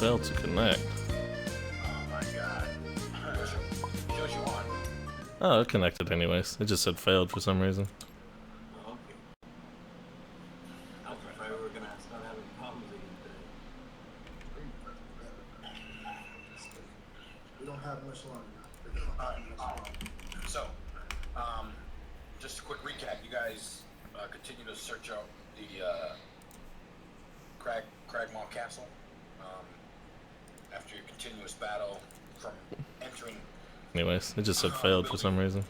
failed to connect. Oh my god. Shows you on. Oh, it connected anyways. It just said failed for some reason. Oh, okay. I was afraid we were gonna start having problems again today. We don't have much longer now. So, just a quick recap. You guys continue to search out the Cragmaw Castle after your continuous battle from entering. Anyways, it just said failed for some reason.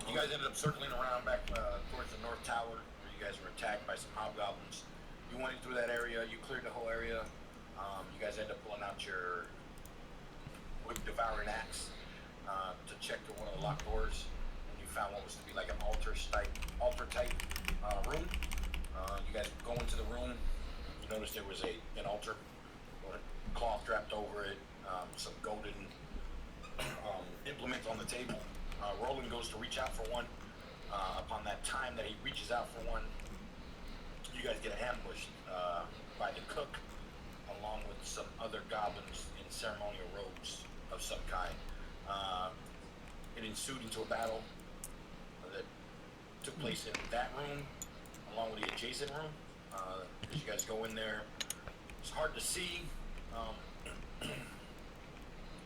You guys ended up circling around back towards the North Tower, where you guys were attacked by some hobgoblins. You went in through that area. You cleared the whole area. You guys end up pulling out your wood devouring axe to check to one of the locked doors, and you found what was to be like an altar type room. You guys go into the room. You notice there was an altar with a cloth draped over it, some golden implements on the table. Roland goes to reach out for one. Upon that time that he reaches out for one, you guys get ambushed by the cook, along with some other goblins in ceremonial robes of some kind. It ensued into a battle that took place in that room, along with the adjacent room. As you guys go in there, it's hard to see.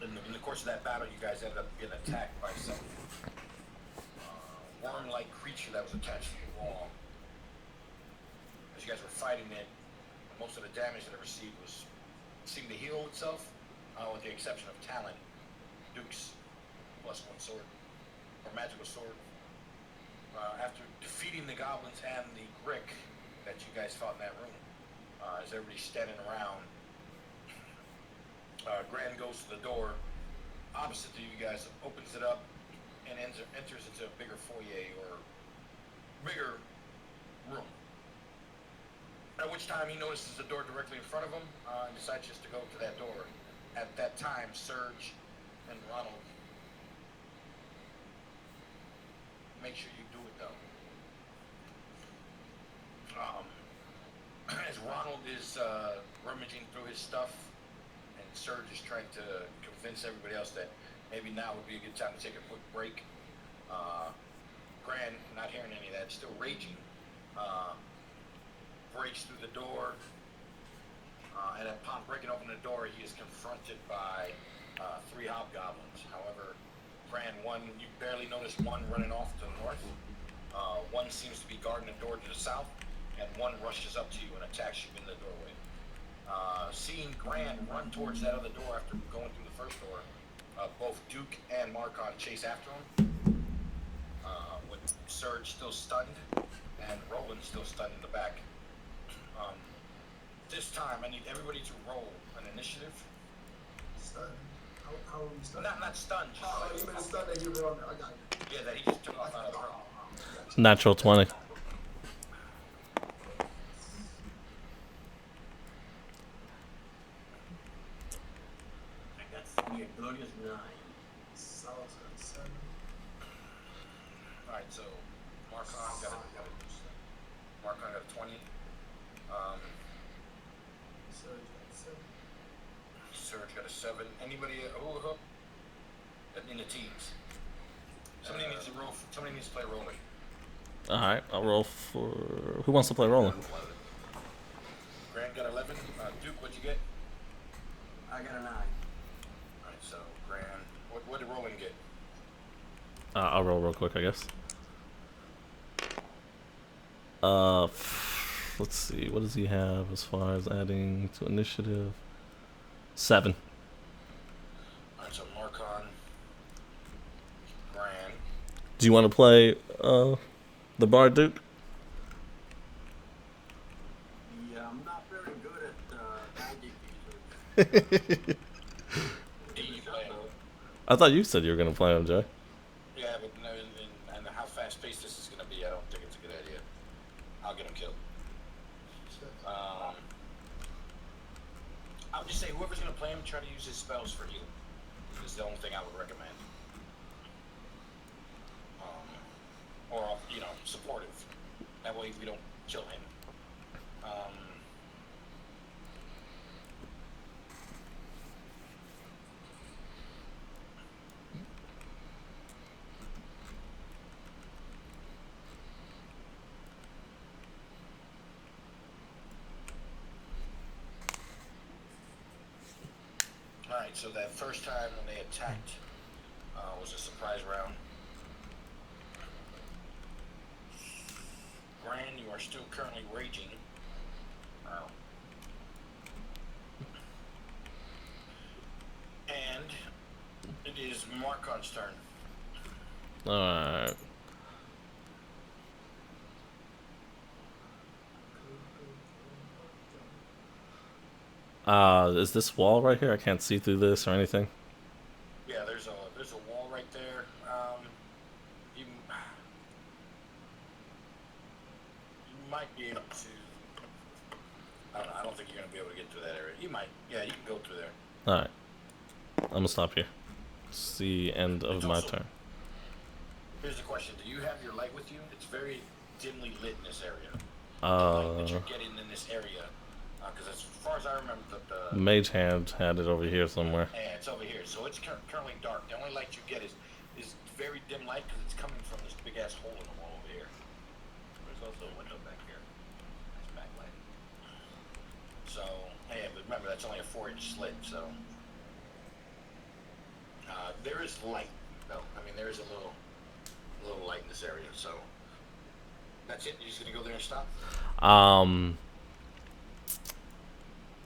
In the course of that battle, you guys ended up getting attacked by some worm-like creature that was attached to the wall. As you guys were fighting it, most of the damage that it received seemed to heal itself, with the exception of Talon, Duke's +1 sword, or magical sword. After defeating the goblins and the Grick that you guys fought in that room, as everybody's standing around, Gran goes to the door opposite to you guys, opens it up, and enters into a bigger foyer or bigger room. At which time he notices the door directly in front of him and decides just to go to that door. At that time, Serge and Ronald, make sure you do it though. As Ronald is rummaging through his stuff, and Serge is trying to convince everybody else that maybe now would be a good time to take a quick break. Gran, not hearing any of that, still raging, breaks through the door, and upon breaking open the door, he is confronted by 3 hobgoblins. However, Gran, you barely notice one running off to the north, one seems to be guarding the door to the south, and one rushes up to you and attacks you in the doorway. Seeing Gran run towards that other door after going through the first door, both Duke and Marcon chase after him, with Serge still stunned and Roland still stunned in the back. This time, I need everybody to roll an initiative. Stunned. How are we stunned? Not stunned, just like... You meant stunned that you were on there. I got you. Yeah, that he just took off out of the room. Natural 20. I got to be a glorious 9. Sal's got 7. Alright, so Marcon got a 20. Serge got a 7. Anybody in the teens? Somebody needs to roll. Somebody needs to play rolling. Alright, I'll roll for... Who wants to play rolling? Grant got 11. Duke, what'd you get? I got a 9. Alright, so Grant, what did Roland get? I'll roll real quick, I guess. Let's see. What does he have as far as adding to initiative? 7. Alright, so Marcon, Grant. Do you want to play the Bard, Duke? Yeah, I'm not very good at magic users. You play him. I thought you said you were going to play him, Jay. Yeah, but no, and how fast-paced this is going to be, I don't think it's a good idea. I'll get him killed. I'll just say whoever's going to play him, try to use his spells for healing. Is the only thing I would recommend. Or, supportive. That way we don't kill him. Alright, so that first time when they attacked was a surprise round. Gran, you are still currently raging. And it is Markon's turn. Alright. Is this wall right here? I can't see through this or anything. Yeah, there's a wall right there. You might be able to. I don't know. I don't think you're gonna be able to get through that area. You might. Yeah, you can go through there. Alright. I'm gonna stop here. It's the end of my turn. Here's the question: do you have your light with you? It's very dimly lit in this area. The light that you're getting in this area, because as far as I remember, the Mage Hand had it over here somewhere. Yeah, it's over here. So it's currently dark. The only light you get is very dim light because it's coming from this big ass hole in the wall over here. There's also a window back here. Nice backlight. So yeah, but remember that's only a 4-inch slit. So there is light, though. I mean, there is a little light in this area. So that's it. You're just gonna go there and stop.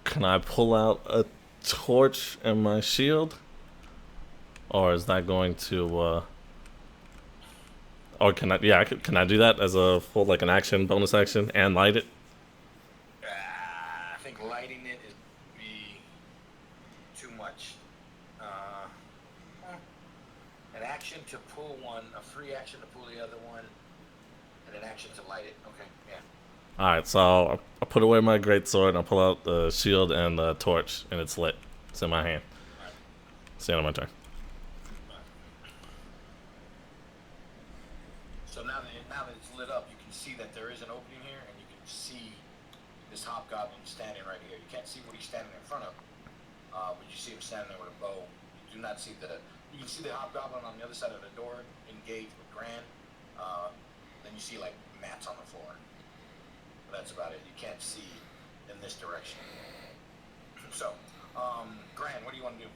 Can I pull out a torch and my shield? Or is that going to, or can I, yeah, can I do that as a full, like an action, bonus action, and light it? I think lighting it is be too much. An action to pull one, a free action to pull the other one, and an action to light it. Okay, yeah. Alright, so I'll put away my greatsword, and I'll pull out the shield and the torch, and it's lit. It's in my hand. All right. It's the end of my turn. So now that it's lit up, you can see that there is an opening here, and you can see this hobgoblin standing right here. You can't see what he's standing in front of, but you see him standing there with a bow. You do not see you can see the hobgoblin on the other side of the door, engaged with Gran. Then you see like mats on the floor. But that's about it. You can't see in this direction. So, Gran, what do you want to do?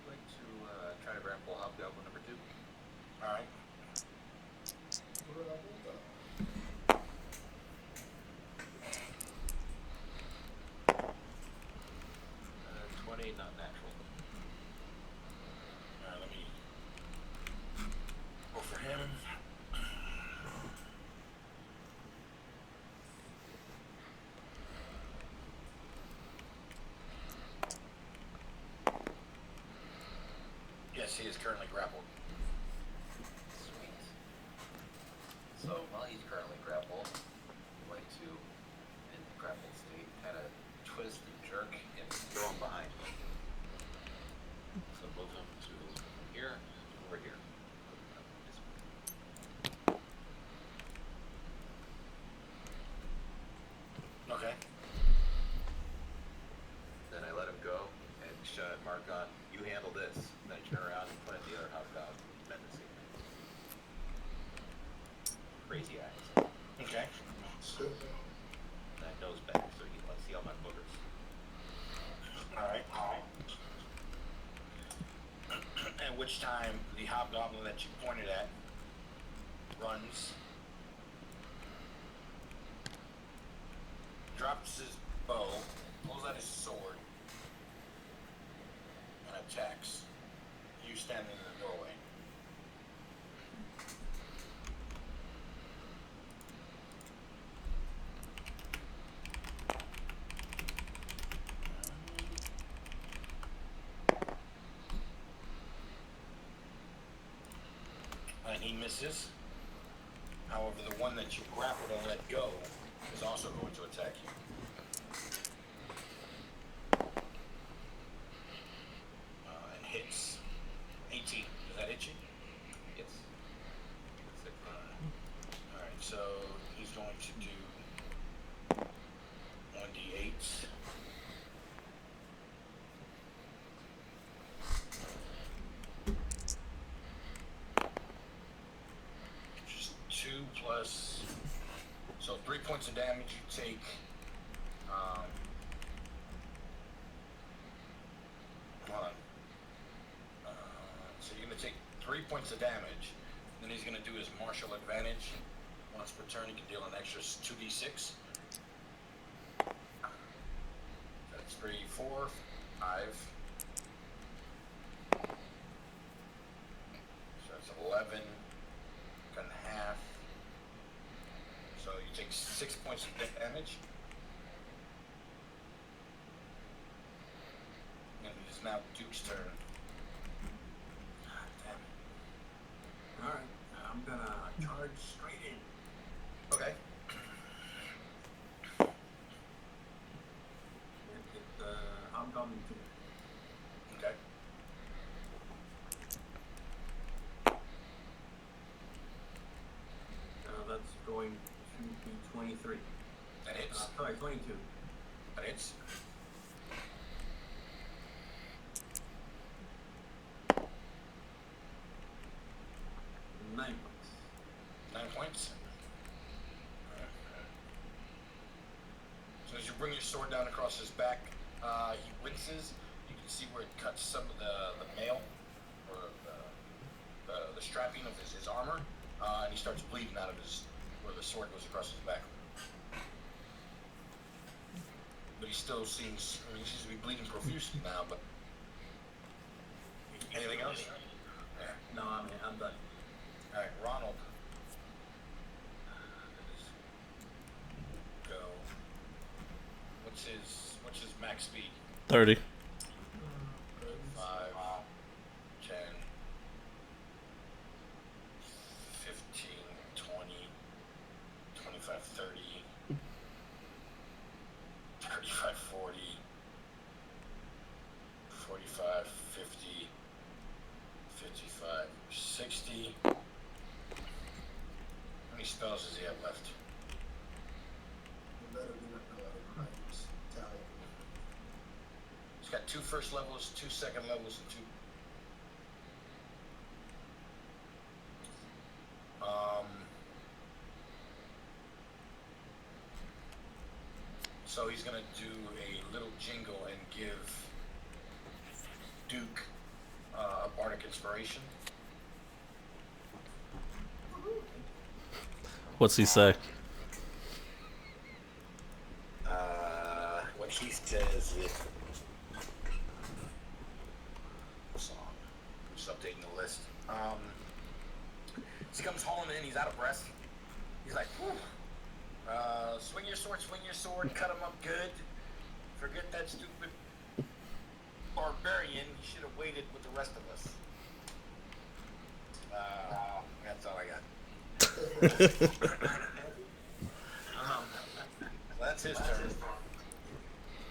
I'd like to try to grapple hobgoblin number 2. All right. 20, not natural. Let me go for him. Yes, he is currently grappled. Sweet. So while he's currently grappled, I'd like to, in the grappled state, kind of twist and jerk and throw him behind me. So move him to here, over here. Okay. Then I let him go and shut Mark on, you handle this. Then I turn around and point at the other hobgoblin menacingly. Crazy eyes. Okay. And I nose back so he can see all my boogers. All right. At which time the hobgoblin that you pointed at runs, drops his bow, pulls out his sword, and attacks. You standing in the doorway. And he misses. However, the one that you grappled and let go is also going to attack you. And hits. 18. Does that hit you? Yes. Alright, so he's going to do 1d8. Just 2 plus, so 3 points of damage. You take 3 points of damage. Then he's going to do his martial advantage. Once per turn, he can deal an extra 2d6. That's 3, 4, 5. So that's 11. Cut in half. So you take 6 points of damage. And it is now Duke's turn. God damn it. Alright, I'm gonna charge straight in. Okay. And hit the Hobgoblin 2. Okay. That's going to be 23. That hits. Sorry, 22. That hits. Nine points. 9 points. So as you bring your sword down across his back, he winces. You can see where it cuts some of the mail or the strapping of his armor, and he starts bleeding out of where the sword goes across his back. But he still seems, he seems to be bleeding profusely now. But anything else? Yeah. No, I'm done. All right, Ronald. Go. What's his max speed? 30. 5, 10, 15, 20, 25, 30, 35, 40, 45, 50, 55, 60. How many spells does he have left? You better be not no other crimes. Tally. He's got 2 first levels, 2 second levels, and 2. So he's gonna do a little jingle and give Duke a bardic inspiration. What's he say? What he says is song. Just updating the list. So he comes hauling in. He's out of breath. He's like, whew. Swing your sword, cut him up good. Forget that stupid barbarian. He should have waited with the rest of us. That's all I got. So that's his turn.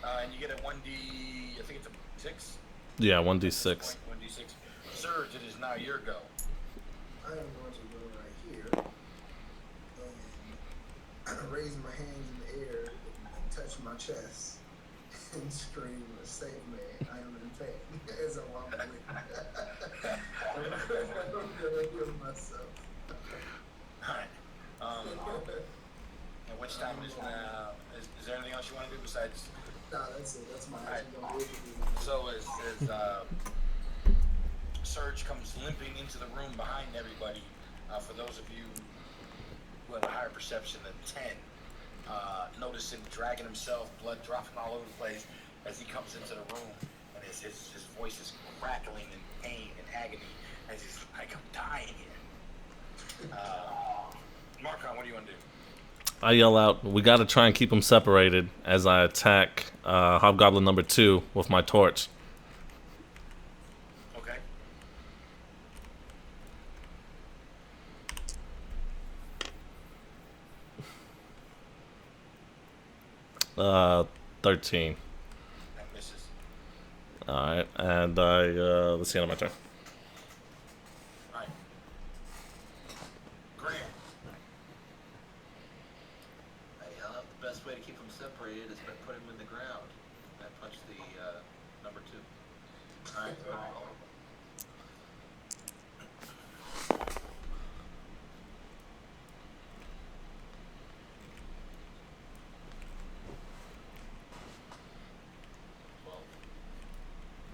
And you get a 1d, I think it's a 6? Yeah, 1d6. 1d6. Surge, it is now your go. I am going to go right here and raise my hands in the air and touch my chest and scream, "Save me! I am in pain!" as I walk away. I'm gonna heal myself. Alright. At which time is now? Is there anything else you want to do besides? Nah, that's it. That's my Alright. action. So as Surge comes limping into the room behind everybody, for those of you who have a higher perception than 10, notice him dragging himself, blood dropping all over the place as he comes into the room, and his voice is crackling in pain and agony as he's like, I'm dying here. Marcon, what do you want to do? I yell out, we gotta try and keep them separated as I attack Hobgoblin number 2 with my torch. Okay. 13. That misses. Alright, and that's the end of my turn. Alright. Graham. The best way to keep them separated is by putting them in the ground. I punched the number 2. Alright.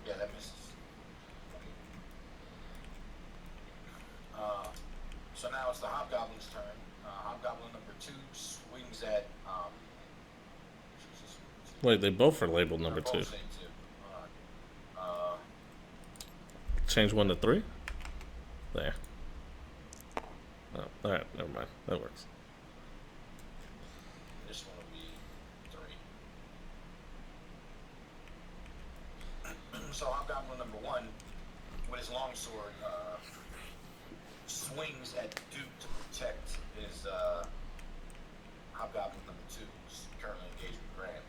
Yeah, that misses. it's the Hobgoblin's turn. Hobgoblin number 2 swings at. Wait, they both are labeled They're number both 2. same 2. Change 1 to 3? There. Oh, alright, never mind. That works. This one will be 3. So Hobgoblin number 1, with his longsword, swings at Duke to protect his Hobgoblin number 2, who's currently engaged with Grant.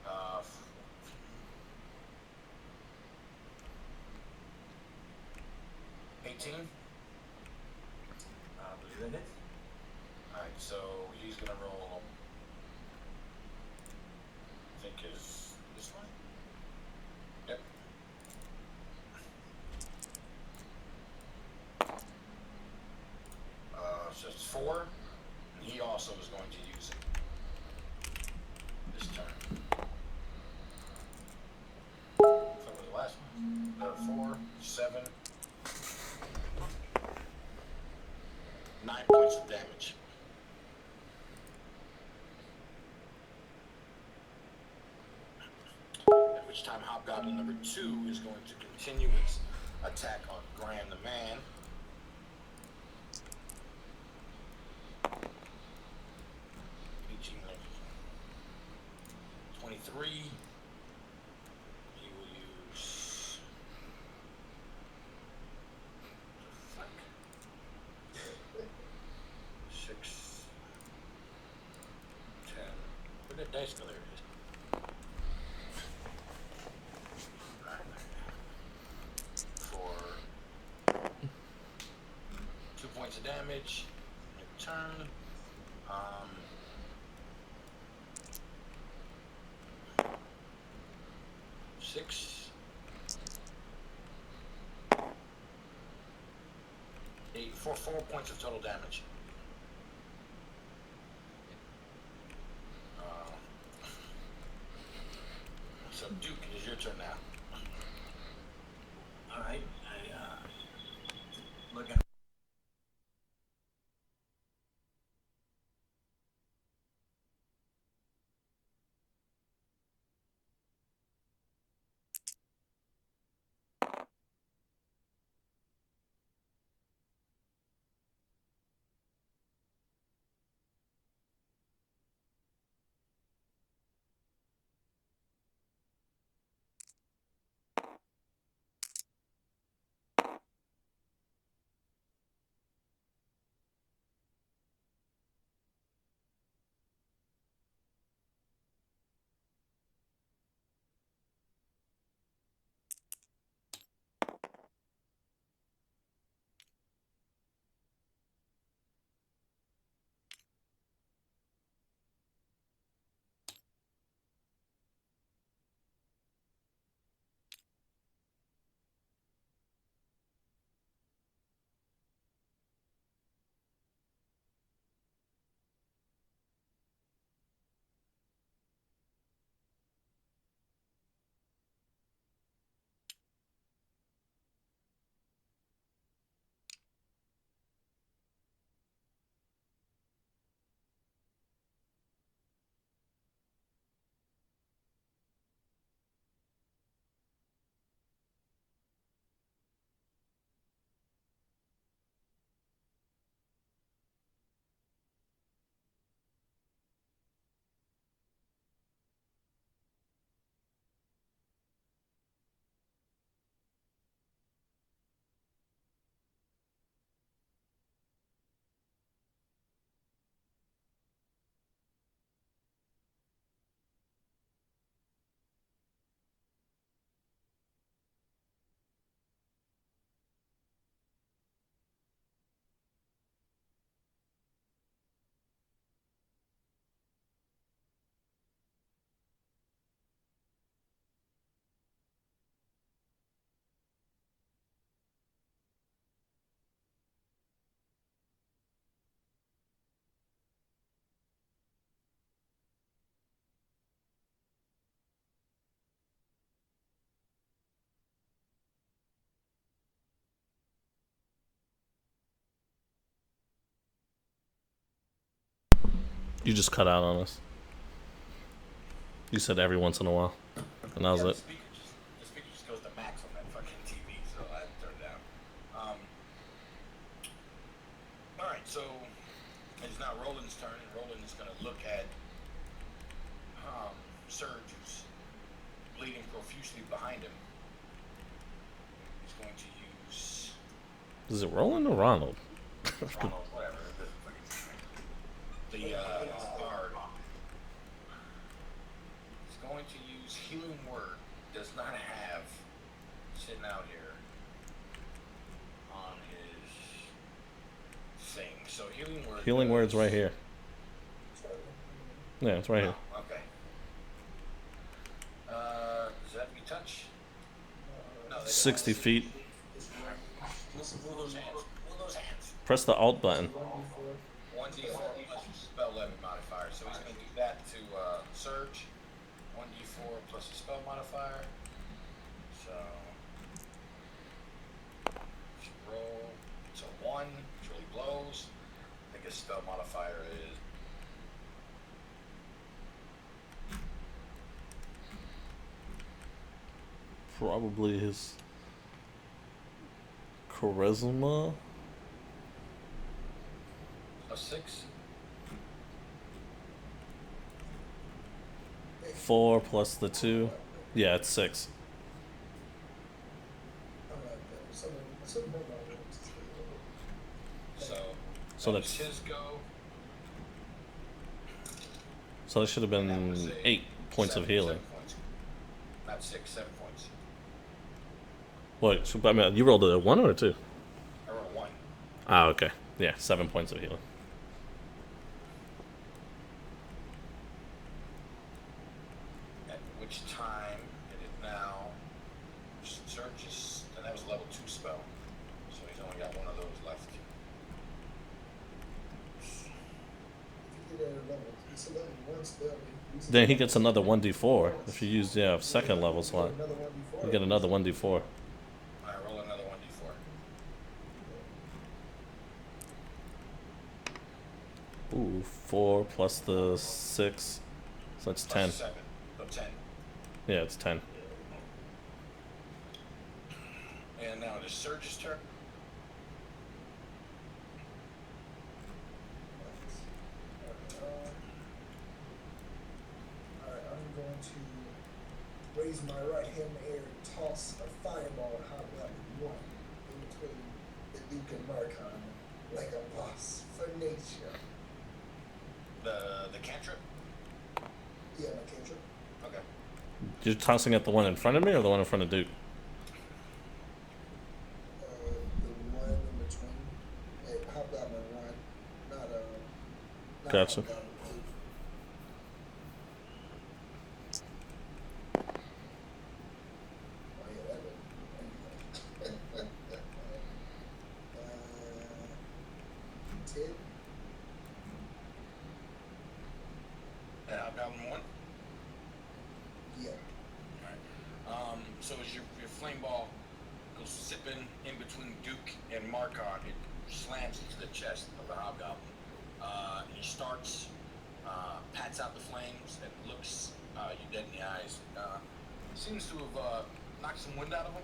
Uh, 18. I believe it is. Alright, so he's gonna roll. I think is this one? Yep. So it's 4, and he also is going to use it this turn. So was the last one? 4, 7, 9 points of damage. At which time Hobgoblin number 2 is going to continue its attack on Gran the Man. Reaching 23. He will use. Fuck. 6, 10. Where'd that dice go? There it is. For 2 points of damage. Turn. 6, 8, 4 points of total damage. So Duke, it is your turn now. All right. Look at. You just cut out on us. You said every once in a while, and that was Yeah, it. the speaker just goes to max on that fucking TV, so I had to turn it down. All right, so it's now Roland's turn, and Roland is going to look at Surge, who's bleeding profusely behind him. He's going to use Is it Roland or Ronald? Ronald, whatever. The guard. He's going to use Healing Word. Does not have sitting out here on his thing. So Healing Word. Healing Word's right here. Yeah, it's right here. Oh, okay. Does that be touch? No, that's 60 feet. Move those hands. Move those hands. Press the Alt button. 1d4 plus spell levy modifier. So he's going to do that to Surge. 1d4 plus a spell modifier. So let's roll. It's a 1, which really blows. I think his spell modifier is. Probably his charisma. A 6. 4 plus the 2. Yeah, it's 6. So that was that's his go. so that should have And that been was a 8 points of 7 healing. points. Not 6, 7 points. What? I mean, you rolled a 1 or a 2? I rolled a 1. Ah, okay. Yeah, 7 points of healing. At which time it is now Surge's, and that was a level 2 spell. So he's only got one of those left. Then he gets another 1d4 if you use second level slot. You get another 1d4. I roll another 1d4. Ooh, 4 plus the 6, so that's 10. Plus 7. So 10. Yeah, it's 10. And now it is Surge's turn. Alright, I'm going to raise my right hand in the air and toss a fireball at Hobgoblin 1 in between the Duke and Marcon, like a boss for nature. The cantrip? Yeah, my cantrip. Okay. You're tossing at the one in front of me or the one in front of Duke? The one in between. Hobgoblin 1, not Gotcha. Hobgoblin 2. Oh yeah, that would. 10. And Hobgoblin 1? Yeah. Alright. So as your flame ball goes sipping in between Duke and Marcon, it slams into the chest of the Hobgoblin. He starts, pats out the flames, and looks you dead in the eyes. Seems to have knocked some wind out of him.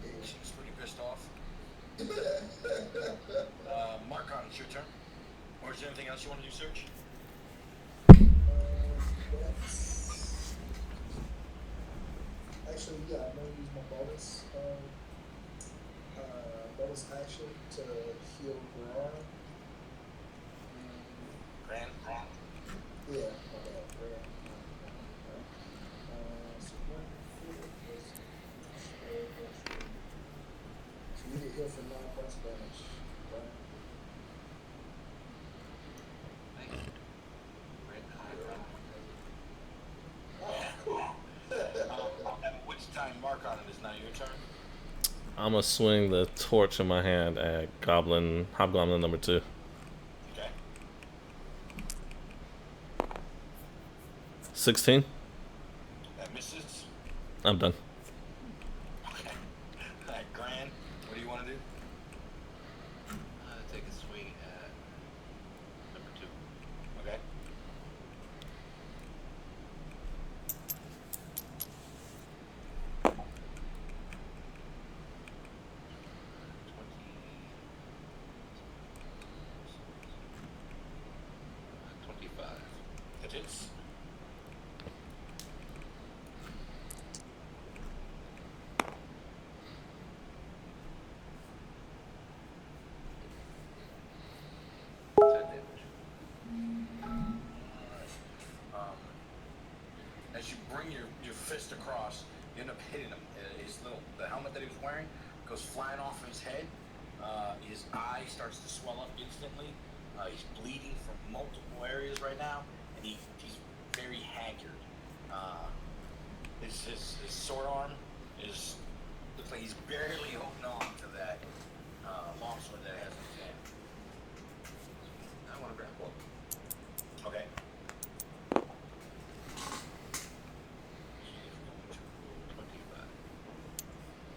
He seems pretty pissed off. Marcon, it's your turn. Or is there anything else you want to do, Search? That's actually, yeah, I'm gonna use my bonus action to heal Garar. Gran? Yeah, my bad, Garar. So 1, 4 plus. So you get healed for 9 points of damage. Right? Thank you. Great. At which time, Marcon, it is now your turn. I'm gonna swing the torch in my hand at Hobgoblin number 2. Okay. 16. That misses. I'm done. Okay. Alright, Gran, what do you want to do? Take hits. Ten damage. As you bring your fist across, you end up hitting him. The helmet that he was wearing goes flying off his head. His eye starts to swell up instantly. He's bleeding from multiple areas right now, and he's very haggard. His sword arm looks like he's barely holding on to that longsword that has in his hand. I want to grapple. Okay.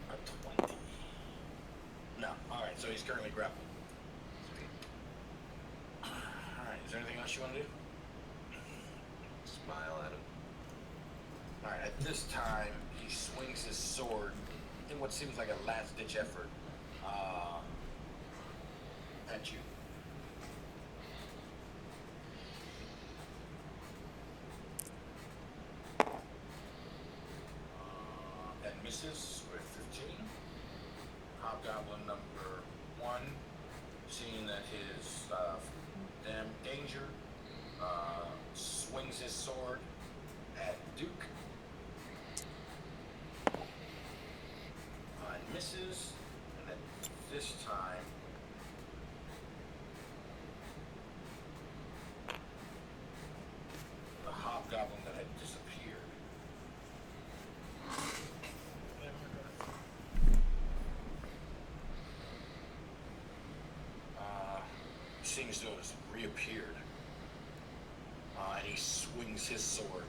A 20. No. Alright, so he's currently grappled. Alright, is there anything else you want to do? Smile at him. Alright, at this time, he swings his sword in what seems like a last-ditch effort at you. And misses with 15. Hobgoblin number 1, seeing that his danger, swings his sword at Duke. And misses. And then this time, the hobgoblin that had disappeared. Seems to have reappeared. And he swings his sword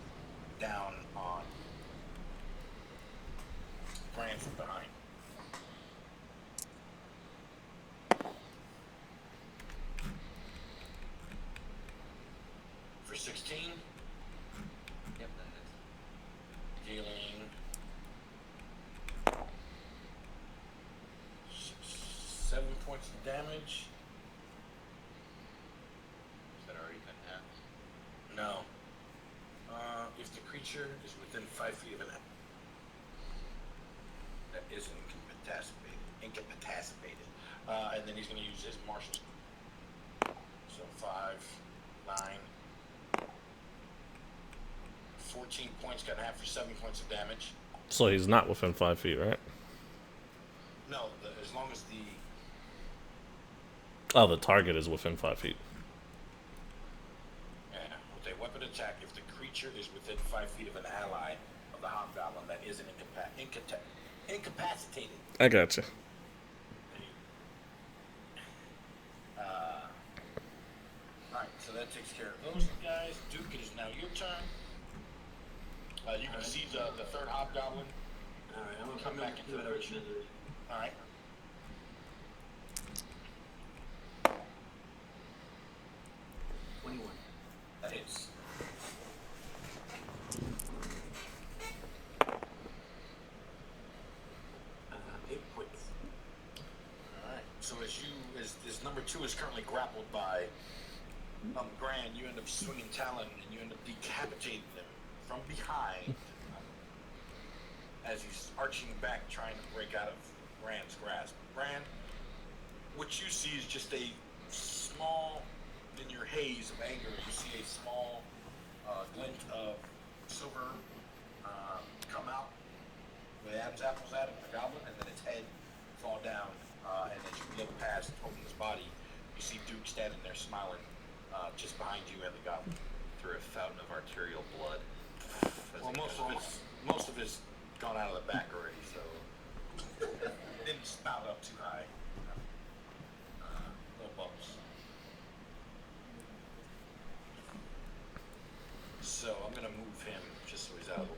down on Bran from behind. For 16, Yep, that hits. dealing 7 points of damage. Is that already been half? No. If the creature is within 5 feet of an that is incapacitated. And then he's going to use his martial. So 5, 9, 14 points, got half for 7 points of damage. So he's not within 5 feet, right? No, as long as the Oh, the target is within 5 feet. with a weapon attack, if the creature is within 5 feet of an ally of the hobgoblin that isn't incapacitated. I gotcha. Alright, so that takes care of those guys. Duke, it is now your turn. You can see the third hobgoblin Alright, I'm gonna come back into the picture. Alright. That hits. Alright, so as number 2 is currently grappled by Gran, you end up swinging Talon and you end up decapitating them from behind as he's arching back trying to break out of Gran's grasp. Gran, what you see is just a small, in your haze of anger, you see a small glint of silver come out with Adam's apples at it, the goblin, and then its head fall down. And as you look past Hogan's body, you see Duke standing there smiling just behind you and the goblin. Through a fountain of arterial blood. Well, most of it's gone out of the back already, so didn't spout up too high. Little bubbles. So I'm gonna move him just so he's out.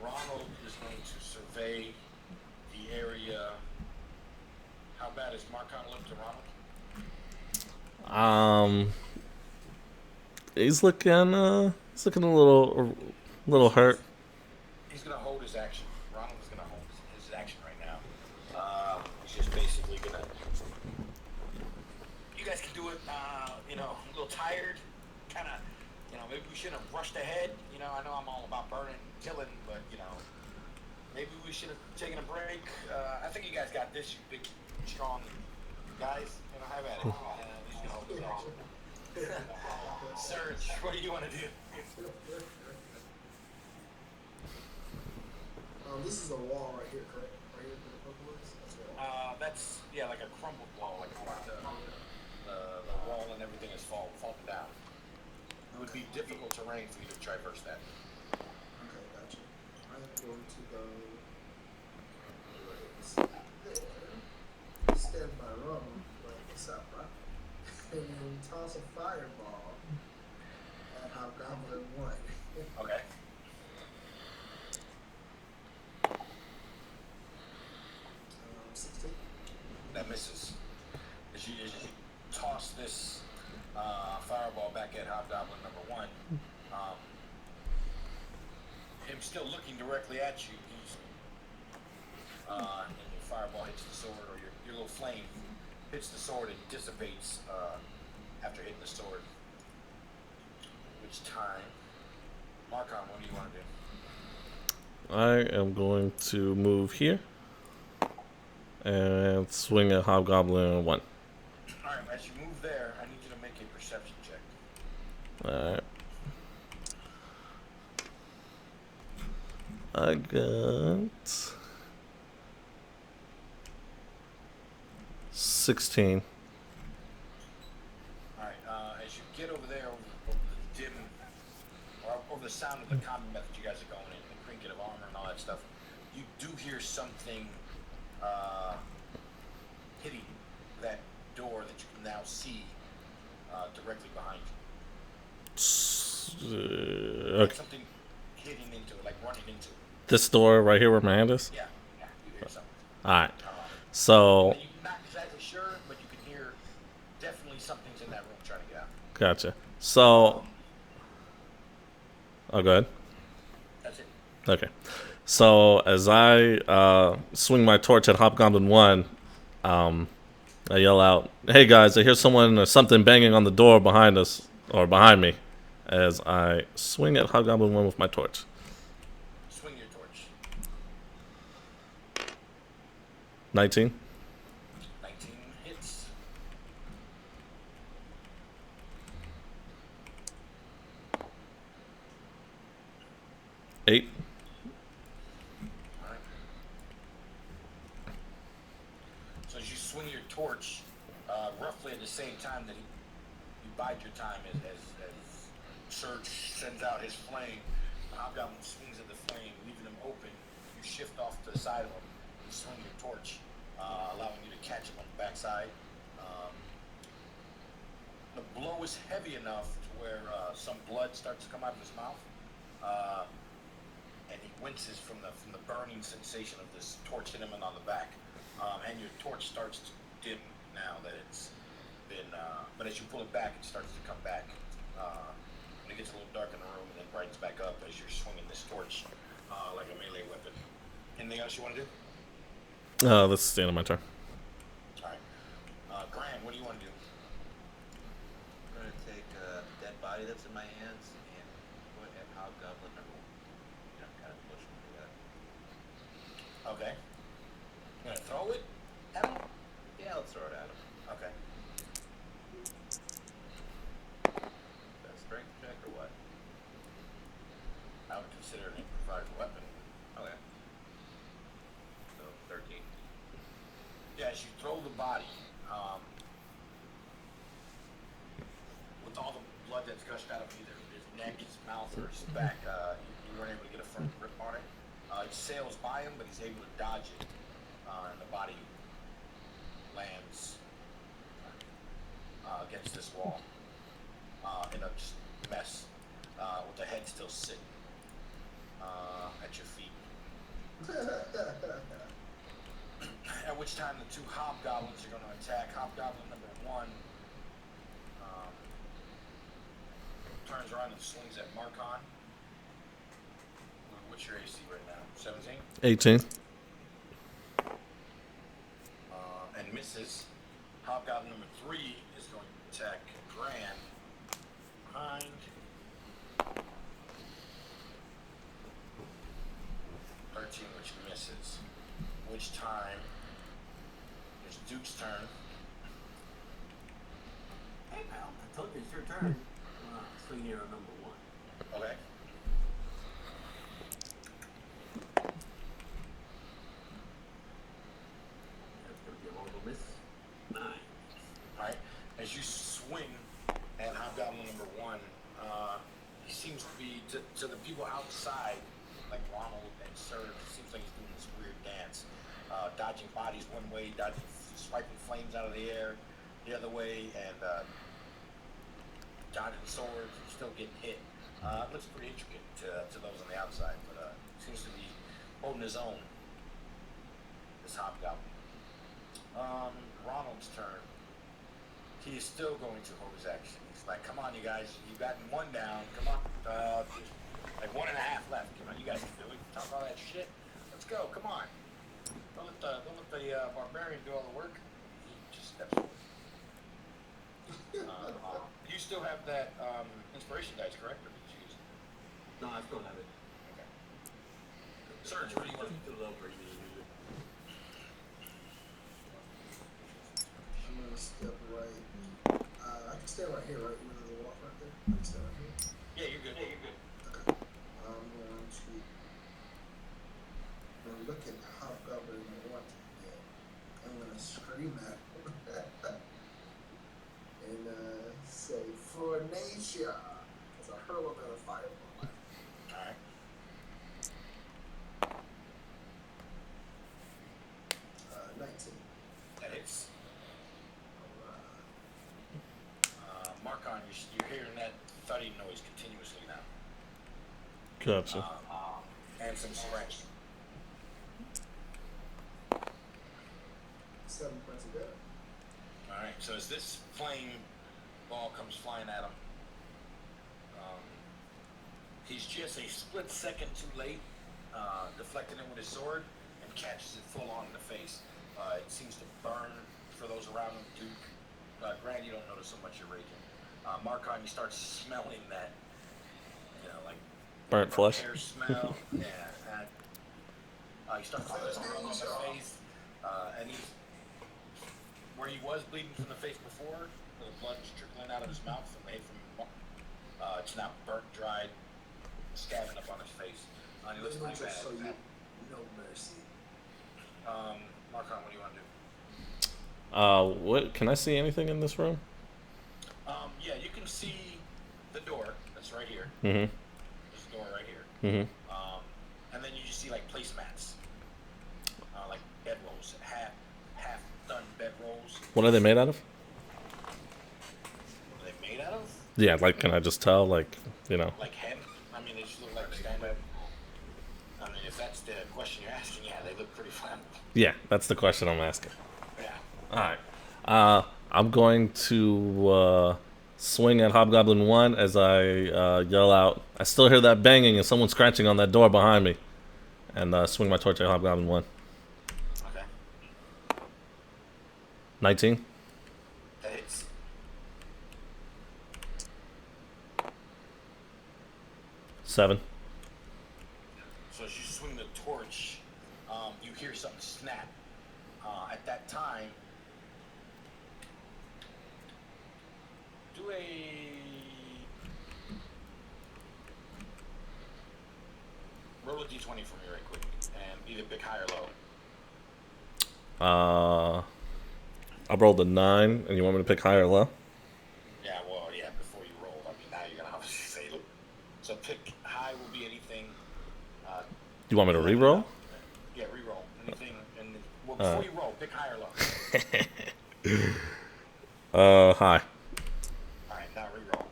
Ronald is going to survey the area. How bad is Marcon look to Ronald? He's looking a little hurt. He's gonna hold his action. Ronald is gonna hold his action right now. He's just basically gonna. You guys can do do it, you know, a little tired, kind of, you know, maybe we shouldn't have rushed ahead. You know, I know I'm all about burning, killing, but, you know, maybe we should have taken a break. I think you guys got this, you big, strong guys. You know, have at it. These can hold it down. Serge, what do you want to do? This is a wall right here, correct? Right here where the purple is? That's a wall. That's, yeah, like a crumbled wall, like the wall and everything is falling down. It would be difficult terrain for you to traverse that. Okay, gotcha. I'm going to go right there. Stand by Rome, like what's up, right? And then toss a fireball at Hobgoblin 1. Okay. 16. That misses. As you toss this fireball back at Hobgoblin number 1, him still looking directly at you, he's and your fireball hits the sword, or your little flame hits the sword and dissipates after hitting the sword. Which time, Marcon, what do you want to do? I am going to move here and swing at Hobgoblin 1. Alright, as you move there, I need you to make a perception check. Alright. I got 16. Alright, as you get over there, over the dim, or over the sound of the combat that you guys are going in, the trinket of armor and all that stuff, you do hear something hitting that door that you can now see directly behind you. Okay. Something hitting into it, like running into it. This door right here where my hand is? Yeah, you hear something. Alright. So, You're not exactly sure, but you can hear definitely something's in that room trying to get out. gotcha. So, oh, go ahead. That's it. Okay. So, as I swing my torch at Hobgoblin 1, I yell out, "Hey guys, I hear someone or something banging on the door behind us, or behind me," as I swing at Hobgoblin 1 with my torch. Swing your torch. 19. 19 hits. Eight. Alright. So as you swing your torch, roughly at the same time that you bide your time as Surge sends out his flame, the Hobgoblin swings at the flame, leaving him open. You shift off to the side of him, you swing your torch, allowing you to catch him on the backside. The blow is heavy enough to where some blood starts to come out of his mouth. And he winces from the burning sensation of this torch hitting him on the back. And your torch starts to dim now that it's been, but as you pull it back, it starts to come back. And it gets a little dark in the room and then brightens back up as you're swinging this torch like a melee weapon. Anything else you want to do? This is the end of my turn. Alright. Graham, what do you want to do? I'm going to take a dead body that's in my hands and put at Hobgoblin number 1. You know, kind of push him to that. Okay. You gonna throw it at him? Yeah, let's throw it at him. Okay. Is that a strength check or what? I would consider it an improvised weapon. Okay. So 13. Yeah, as you throw the body, with all the blood that's gushed out of either his neck, his mouth, or his back, you weren't able to get a firm grip on it. It sails by him, but he's able to dodge it, and the body lands against this wall in a just mess, with the head still sitting at your feet. At which time the two hobgoblins are going to attack. Hobgoblin number 1 turns around and swings at Marcon. What's your AC right now? 17? 18. And misses. Hobgoblin number 3 is going to Duke's turn. Hey, pal, I told you it's your turn. Swing here on number 1. Okay. That's going to be a horrible miss. 9. Alright. As you swing at Hobgoblin number 1, he seems to be, to the people outside, like Ronald and Serge, it seems like he's doing this weird dance. Dodging bodies one way, swiping flames out of the air the other way, and dodging swords and still getting hit. It looks pretty intricate to those on the outside, but seems to be holding his own, this Hobgoblin. Ronald's turn. He is still going to hold his action. He's like, come on, you guys. You've gotten 1 down. Come on. Like 1.5 left. Come on, you guys can do it. Talk all that shit. Let's go. Come on. Don't let the barbarian do all the work. He just steps forward. You still have that inspiration dice, correct? Or did you use it? No, I still have it. Okay. Serge, what do you want? Too low for you to use it. I'm gonna step right. I can stay right here, right? You know the walk right there? I can stay right here. Yeah, you're good. Yeah, you're good. Okay. I'm going to look at the Hobgoblin and want to get. I'm gonna scream at him and say, "For nature!" As I hurl another fireball. Alright. 19. That hits. Marcon, you're hearing that thudding noise continuously now. Gotcha. And some scratch. 7 points of damage. Alright, so as this flame ball comes flying at him, he's just a split second too late, deflecting it with his sword, and catches it full on in the face. It seems to burn for those around him. Duke, Grant, you don't notice so much you're raging. Marcon, you start smelling that, like Burnt flesh. hair smell. Yeah. And, you start feeling this burn on the face, and he's where he was bleeding from the face before, the blood was trickling out of his mouth from the hit from it's now burnt, dried, scabbing up on his face. And he looks pretty bad. So you, no mercy. Marcon, what do you want to do? What can I see anything in this room? Yeah, you can see the door that's right here. Mm-hmm. There's a door right here. Mm-hmm. And then you just see like placemats, like bed rolls, half done bed rolls. What are they made out of? What are they made out of? Yeah, like can I just tell? Like Like hemp? I mean, they just look like standard. I mean, if that's the question you're asking, yeah, they look pretty flammable. Yeah, that's the question I'm asking. Yeah. All right. I'm going to swing at Hobgoblin 1 as I yell out. I still hear that banging and someone scratching on that door behind me. And swing my torch at Hobgoblin 1. Okay. 19. That hits. 7. So as you swing the torch, you hear something snap. At that time, do a roll a d20 for me right quick, and either pick high or low. I rolled a 9, and you want me to pick high or low? Yeah, well, yeah. Before you roll, I mean, now you're gonna obviously say, so pick high will be anything. You want me to re-roll? Yeah, re-roll anything, and before you roll, pick high or low. High. All right, now re-roll.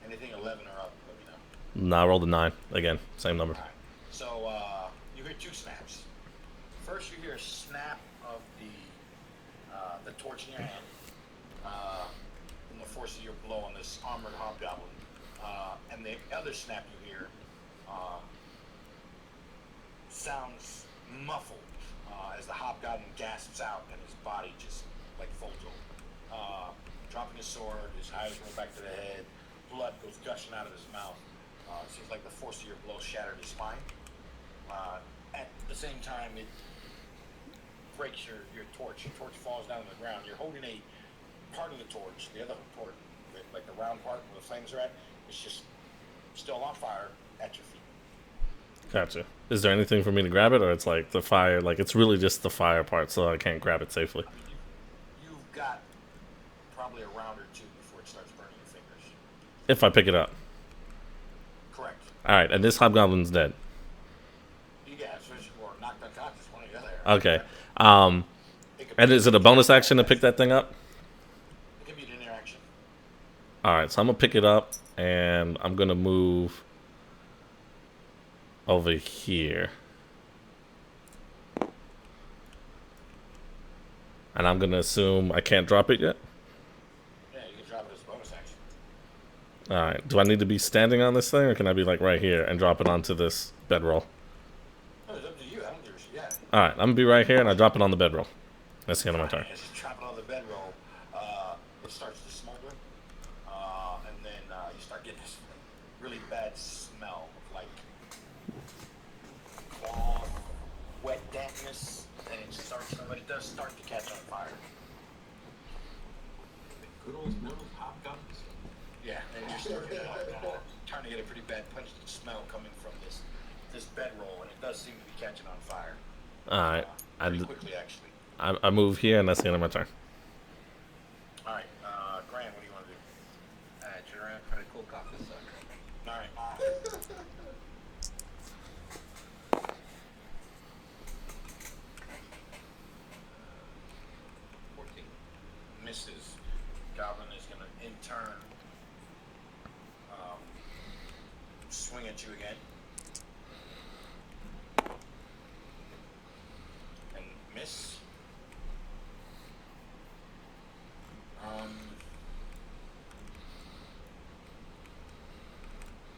Anything 11 or up, let me know. No, I rolled a 9. Again, same number. All right. So you hear 2 snaps. First, you hear a snap of the torch in your hand, from the force of your blow on this armored hobgoblin, and the other snap you hear sounds muffled as the hobgoblin gasps out and his body just like folds over. Dropping his sword, his eyes roll back to the head, blood goes gushing out of his mouth. It seems like the force of your blow shattered his spine. At the same time, breaks your torch. Your torch falls down to the ground. You're holding a part of the torch, the other torch, like the round part where the flames are at, it's just still on fire at your feet. Gotcha. Is there anything for me to grab it, or it's like the fire? Like it's really just the fire part, so I can't grab it safely. I mean, you've got probably a round or two before it starts burning your fingers. If I pick it up. Correct. All right, and this hobgoblin's dead. You guys, or knocked unconscious, one or the other. Okay. It could And be- is it a bonus action to pick that thing up? It could be an interaction. All right, so I'm gonna pick it up, and I'm gonna move over here, and I'm gonna assume I can't drop it yet. Yeah, you can drop it as a bonus action. All right. Do I need to be standing on this thing, or can I be like right here and drop it onto this bedroll? No, it's up to you. I don't give a shit. Yeah. All right, I'm gonna be right here, and I drop it on the bedroll. That's the end of my turn. As you drop it on the bedroll, it starts to smolder, and then you start getting this really bad smell of like cloth, wet dampness, and it starts. But it does start to catch on fire. Good old smell of hobgoblins. Yeah, and you're starting to get a pretty bad pungent smell coming from this bedroll, and it does seem to be catching on fire. All right. Pretty quickly, actually. I move here, and that's the end of my turn. All right, Graham, what do you want to do? Turn around, try to cool cock this sucker. All right. 14. Misses. Goblin is going to, in turn, swing at you again. And miss.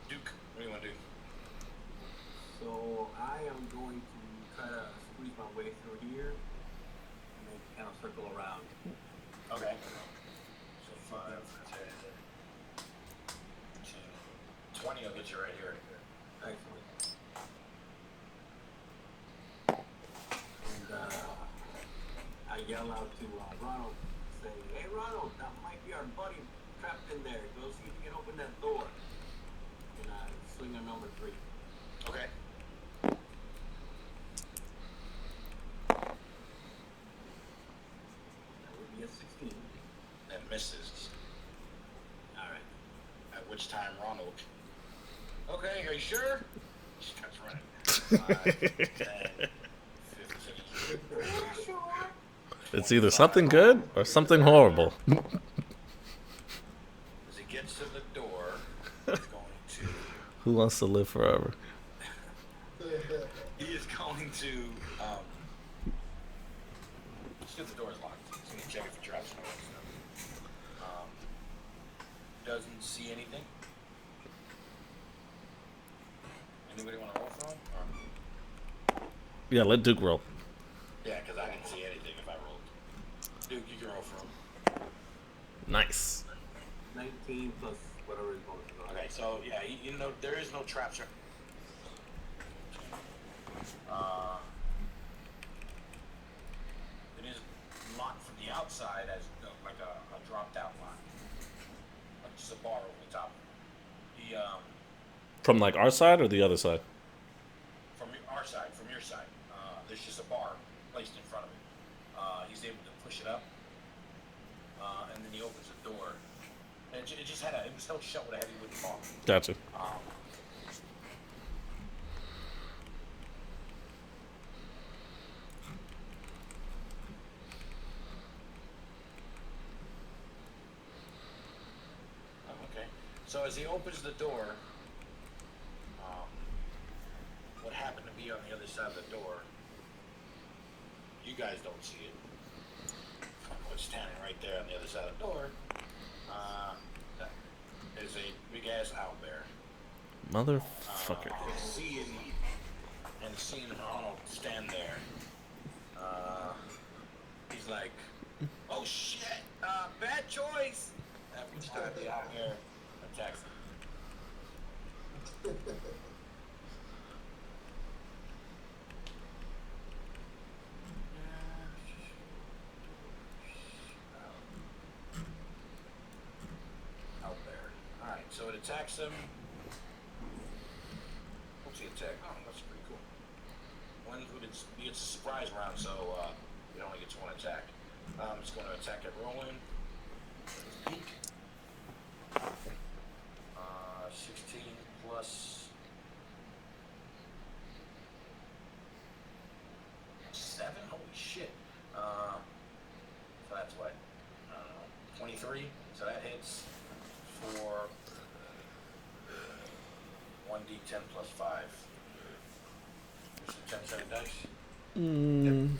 Duke, what do you want to do? So I am going to try to squeeze my way through here and then kind of circle around. Okay. So 5, 10, 15, 20 will get you right here. Excellent. And I yell out to Ronald, say, "Hey Ronald, that might be our buddy trapped in there. Go see if you can open that door." And I swing a number 3. Okay. That would be a 16. That misses. All right. At which time Ronald. Okay, are you sure? She starts running. 5, 10, 15. It's either something good or something horrible. As he gets to the door, he's going to. Who wants to live forever? He is going to. See if the door is locked. So you can check it for traps and all that stuff. Doesn't see anything. Anybody want to roll for him? Or? Yeah, let Duke roll. Yeah, because I didn't see anything if I rolled. Duke, you can roll for him. Nice. 19 plus whatever his bonus is. Okay, so yeah, you know there is no traps. It is locked from the outside as like a dropped out lock, like just a bar over the top. The From like our side or the other side? from our side, from your side, there's just a bar placed in front of it. He's able to push it up, and then he opens the door. And it just had it was held shut with a heavy wooden bar. Gotcha. Okay. So as he opens the door, what happened to be on the other side of the door, you guys don't see it. What's standing right there on the other side of the door is a big ass owlbear. Motherfucker. Seeing Ronald stand there, he's like, "Oh shit, bad choice." At which time the owlbear attacks him. so it attacks him. What's the attack? Oh, that's pretty cool. He gets a surprise round, so it only gets one attack. It's going to attack at Roland. Peak. 16 plus 7. Holy shit. So that's what? 23. So that hits for 1d10 plus 5. Here's some 10-sided dice. Mm.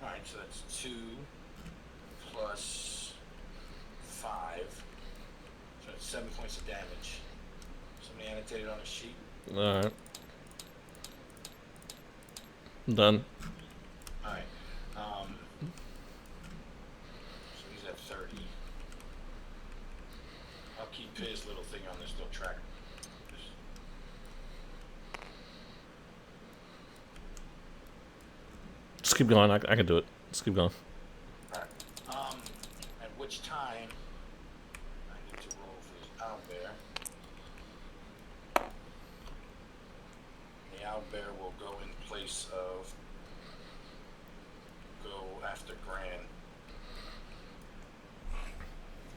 Alright, so that's 2 plus 5. So that's 7 points of damage. Somebody annotated on a sheet. Alright. Done. Alright. So he's at 30. I'll keep his little thing on this little tracker. Just keep going. I can do it. Just keep going. Alright. At which time I need to roll for this owlbear. The owlbear will go in place of after Gran.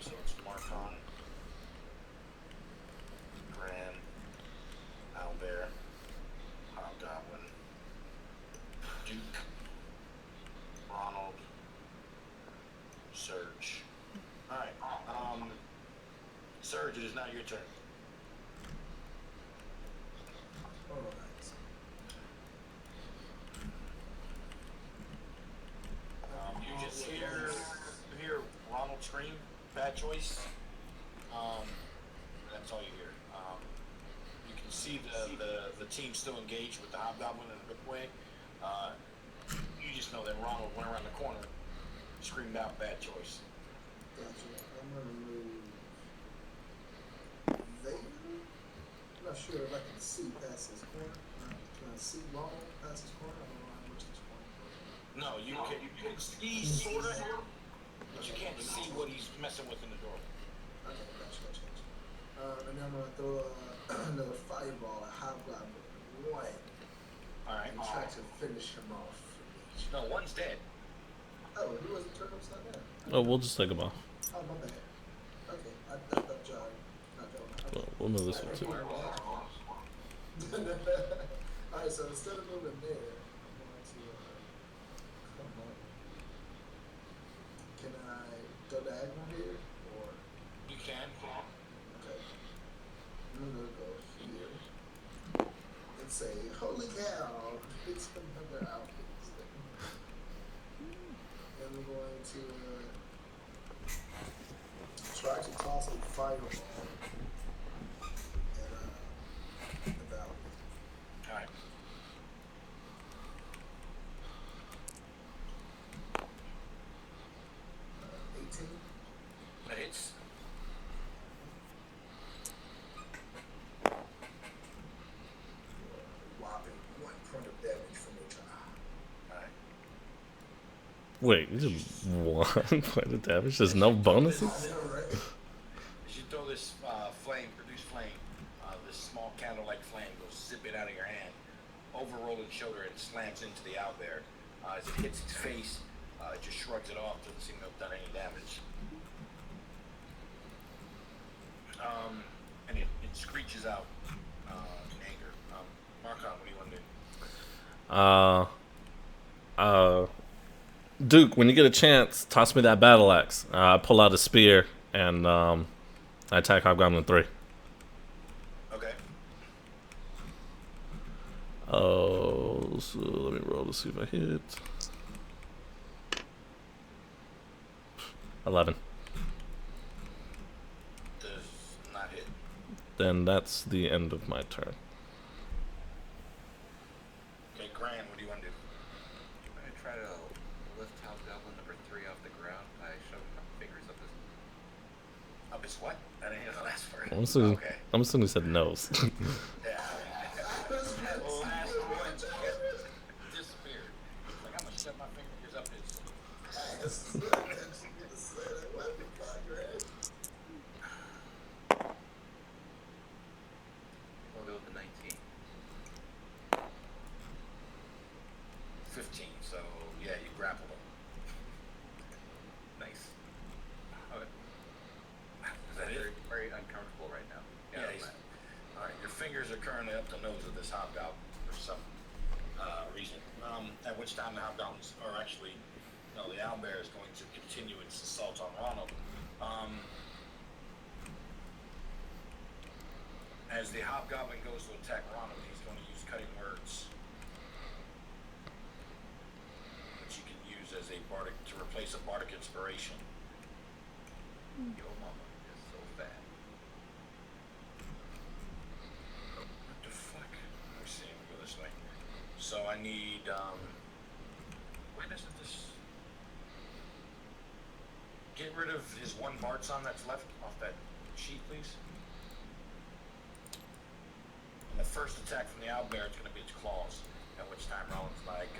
So it's Marcon, Gran, owlbear, hobgoblin, Duke, Ronald, Surge. Alright, Surge, it is now your turn. Alright. You just hear Ronald scream, bad choice. That's all you hear. You can see the team still engaged with the hobgoblin and Ripway. You just know that Ronald went around the corner, screamed out, bad choice. Gotcha. I'm gonna move Vader. I'm not sure if I can see past his corner. Can I see Ronald past his corner? I don't know how much his corner. No, you can see sorta, but you can't see what he's messing with in the door. Okay, gotcha. And then I'm gonna throw another fireball at Hobgoblin 1 Alright. and try to finish him off. No, one's dead. Oh, he wasn't turned upside down. Oh, we'll just take them off. Oh, my bad. Okay, I thought y'all not doing We'll move this one too. Alright, so instead of moving there, I'm going to come on. Can I go diagonal here? Or You can. okay. I'm gonna go here and say, holy cow, it's another outfit. And we're going to try to toss a fireball at the valley. Alright. 18. That hits. Whopping 1 point of damage from each eye. Alright. Wait, you just 1 point of damage? There's no bonuses? I know, right? As you throw this produce flame, this small candle-like flame goes zipping out of your hand, over Roland's shoulder, and slams into the owlbear. As it hits its face, it just shrugs it off, doesn't seem to have done any damage. And it screeches out in anger. Marcon, what do you want to do? Duke, when you get a chance, toss me that battle axe. I pull out a spear and I attack Hobgoblin 3. Okay. Oh, so let me roll to see if I hit. 11. Does not hit. Then that's the end of my turn. Okay, Gran, what do you want to do? I'm gonna try to lift Hobgoblin number 3 off the ground by shoving my fingers up his. Up his what? I didn't hear the last word. I'm Okay. assuming he said nose. Yeah. Well, last one disappeared. Like, I'm gonna shove my fingers up his. up the nose of this hobgoblin for some reason. At which time the hobgoblins are actually, no, the owlbear is going to continue its assault on Ronald. As the hobgoblin goes to attack Ronald, he's going to use cutting words, which you can use as a bardic to replace a bardic inspiration. Yo, mama is so fat. What the fuck? Let me see. Let me go this way. So I need. Why doesn't this? Get rid of his one bard song that's left off that sheet, please. And the first attack from the owlbear is going to be its claws. At which time Roland's like,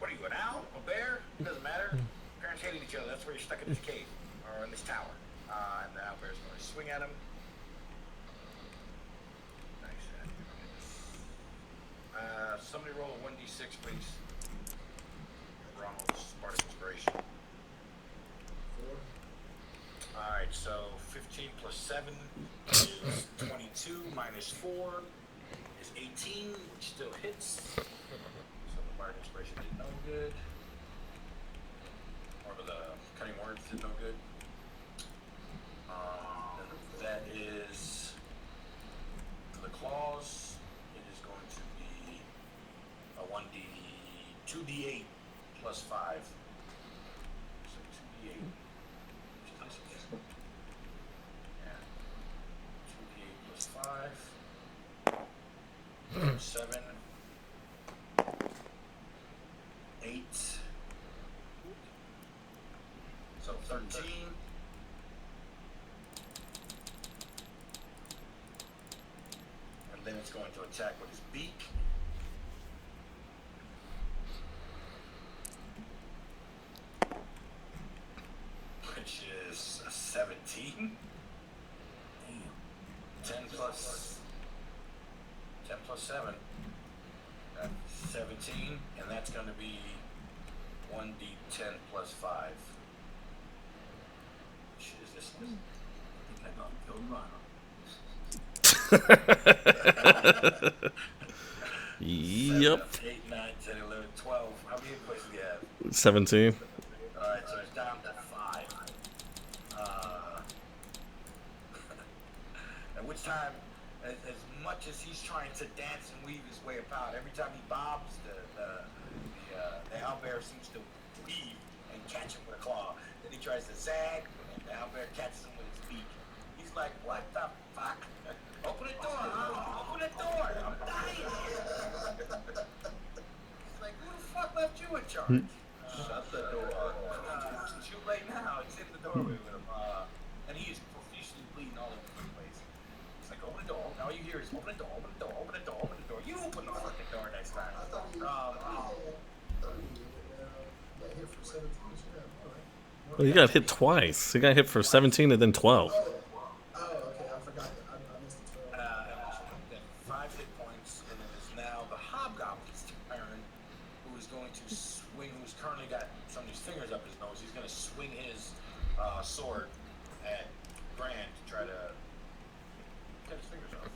"What are you, an owl? A bear? It doesn't matter. Parents hated each other. That's where you're stuck in this cave or in this tower." And the owlbear's going to swing at him. Nice. Somebody roll a 1d6, please. Ronald's Bardic Inspiration. 4. Alright, so 15 plus 7 is 22 minus 4 is 18, which still hits. So the Bardic Inspiration did no good. Or the cutting words did no good. That is the claws. It is going to be a 2d8 plus 5. So 2d8. Yeah. 2d8 plus 5. 7. 8. So 13. And then it's going to attack with his beak. Which is a 17. 10 plus 7. That's 17. And that's going to be 1d10 plus 5. Which is this one. I think I got killed Ronald. Yep. 7, 8, 9, 10, 11, 12. How many hit points do you have? 17. Alright, so it's down to 5. At which time, as much as he's trying to dance and weave his way about, every time he bobs, the owlbear seems to weave and catch him with a claw. Then he tries to zag, and the owlbear catches him with his beak. He's like, "What the fuck? Open the door! Open the door! I'm dying here!" He's like, "Who the fuck left you in charge?" Shut the door. It's too late now. It's in the doorway with him. And he is profusely bleeding all over the place. It's like, "Open the door." Now all you hear is, "Open the door, open the door, open the door, open the door." You open the fucking door next time. I thought he got hit for 17. Well, you got hit twice. You got hit for 17 and then 12. Oh, okay. I forgot that. I missed the 12. 5 hit points, and it is now the hobgoblin's turn, who is going to swing, who's currently got some of these fingers up his nose. He's going to swing his sword at Grant to try to get his fingers off.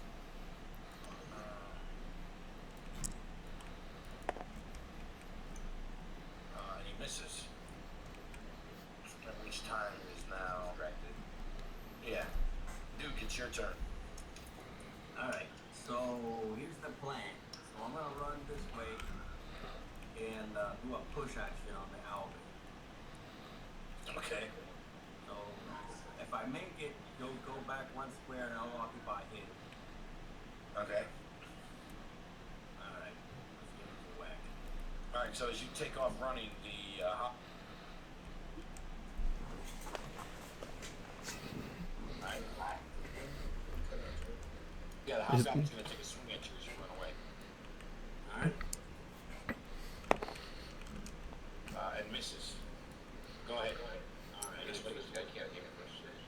And he misses. At which time is now distracted. Yeah. Duke, it's your turn. Alright, so here's the plan. So I'm gonna run this way and do a push action on the owlbear. Okay. So if I make it, you'll go back one square and I'll occupy him. Okay. Alright, let's give it a whack. Alright, so as you take off running, the yeah, the hobgoblin's gonna take a swing at you as you run away. Alright. And misses. Go ahead. Alright, this guy can't give me much stage.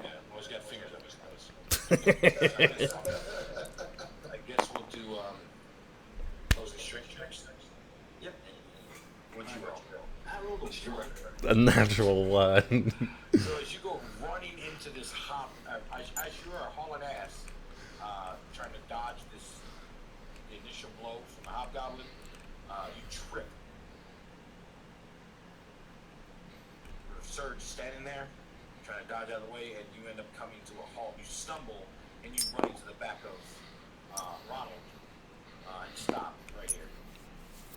Yeah, well, he's got fingers up his nose. I guess we'll do those restrict checks. Yep. What'd you roll? I rolled a What'd you roll? A natural one. So as you go running into this as you are hauling ass, trying to dodge the initial blow from the hobgoblin. You trip. Surge standing there, trying to dodge out of the way, and you end up coming to a halt. You stumble and you run into the back of Ronald and stop right here.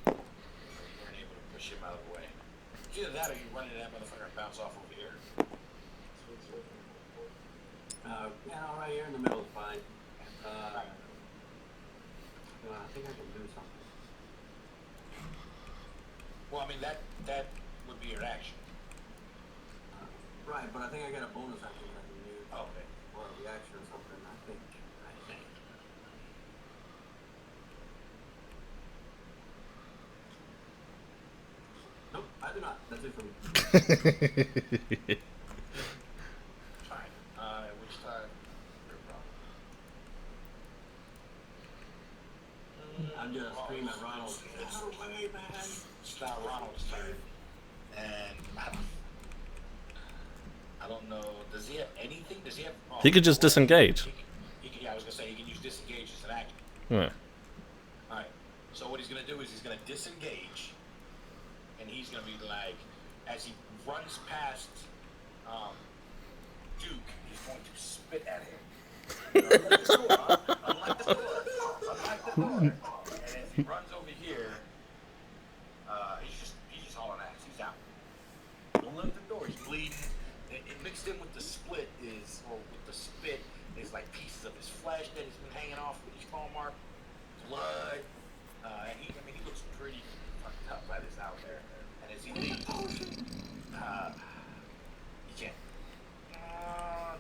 You weren't able to push him out of the way. It's either that or you run into that motherfucker and bounce off over here. Yeah, right here in the middle is fine. I think I can do something. Well, I mean, that would be your action. Right, but I think I got a bonus action that I can use. Okay. Or a reaction or something, I think. Nope, I do not. That's it for me. Fine. At which time? Your problem. I'm just screaming at Ronald. Get out of the way, man. It's now Ronald's turn. And I don't know. Does he have anything? Does he have? Oh, He could just disengage. Yeah, I was gonna say he can use disengage as an action. Yeah. All right. So what he's gonna do is he's gonna disengage, and he's gonna be like, as he runs past Duke, he's going to spit at him. Unlike the door. And as he runs over here, he's just hauling ass. He's out. Don't let the door. He's bleeding. It mixed in with the spit is like pieces of his flesh that has been hanging off with his claw mark, blood, and he looks pretty fucked up by this out there. And as he leaves, he can't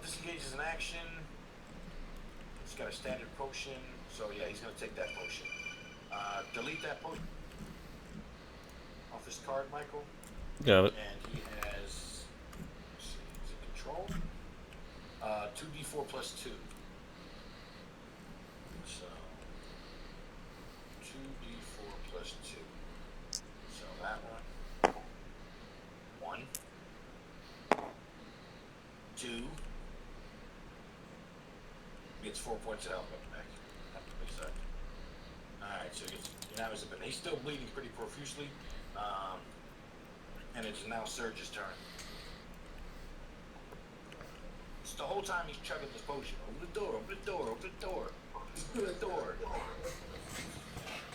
disengage as an action. He's got a standard potion, so yeah, he's gonna take that potion. Delete that potion off his card, Michael. Got it. And he has, let's see, is it control? 2d4 plus 2. So, 2d4 plus 2. So that one. 1. 2. Gets 4 points of health back. Alright, so he's still bleeding pretty profusely. And it's now Surge's turn. So the whole time he's chugging this potion. Open the door, open the door, open the door, open the door.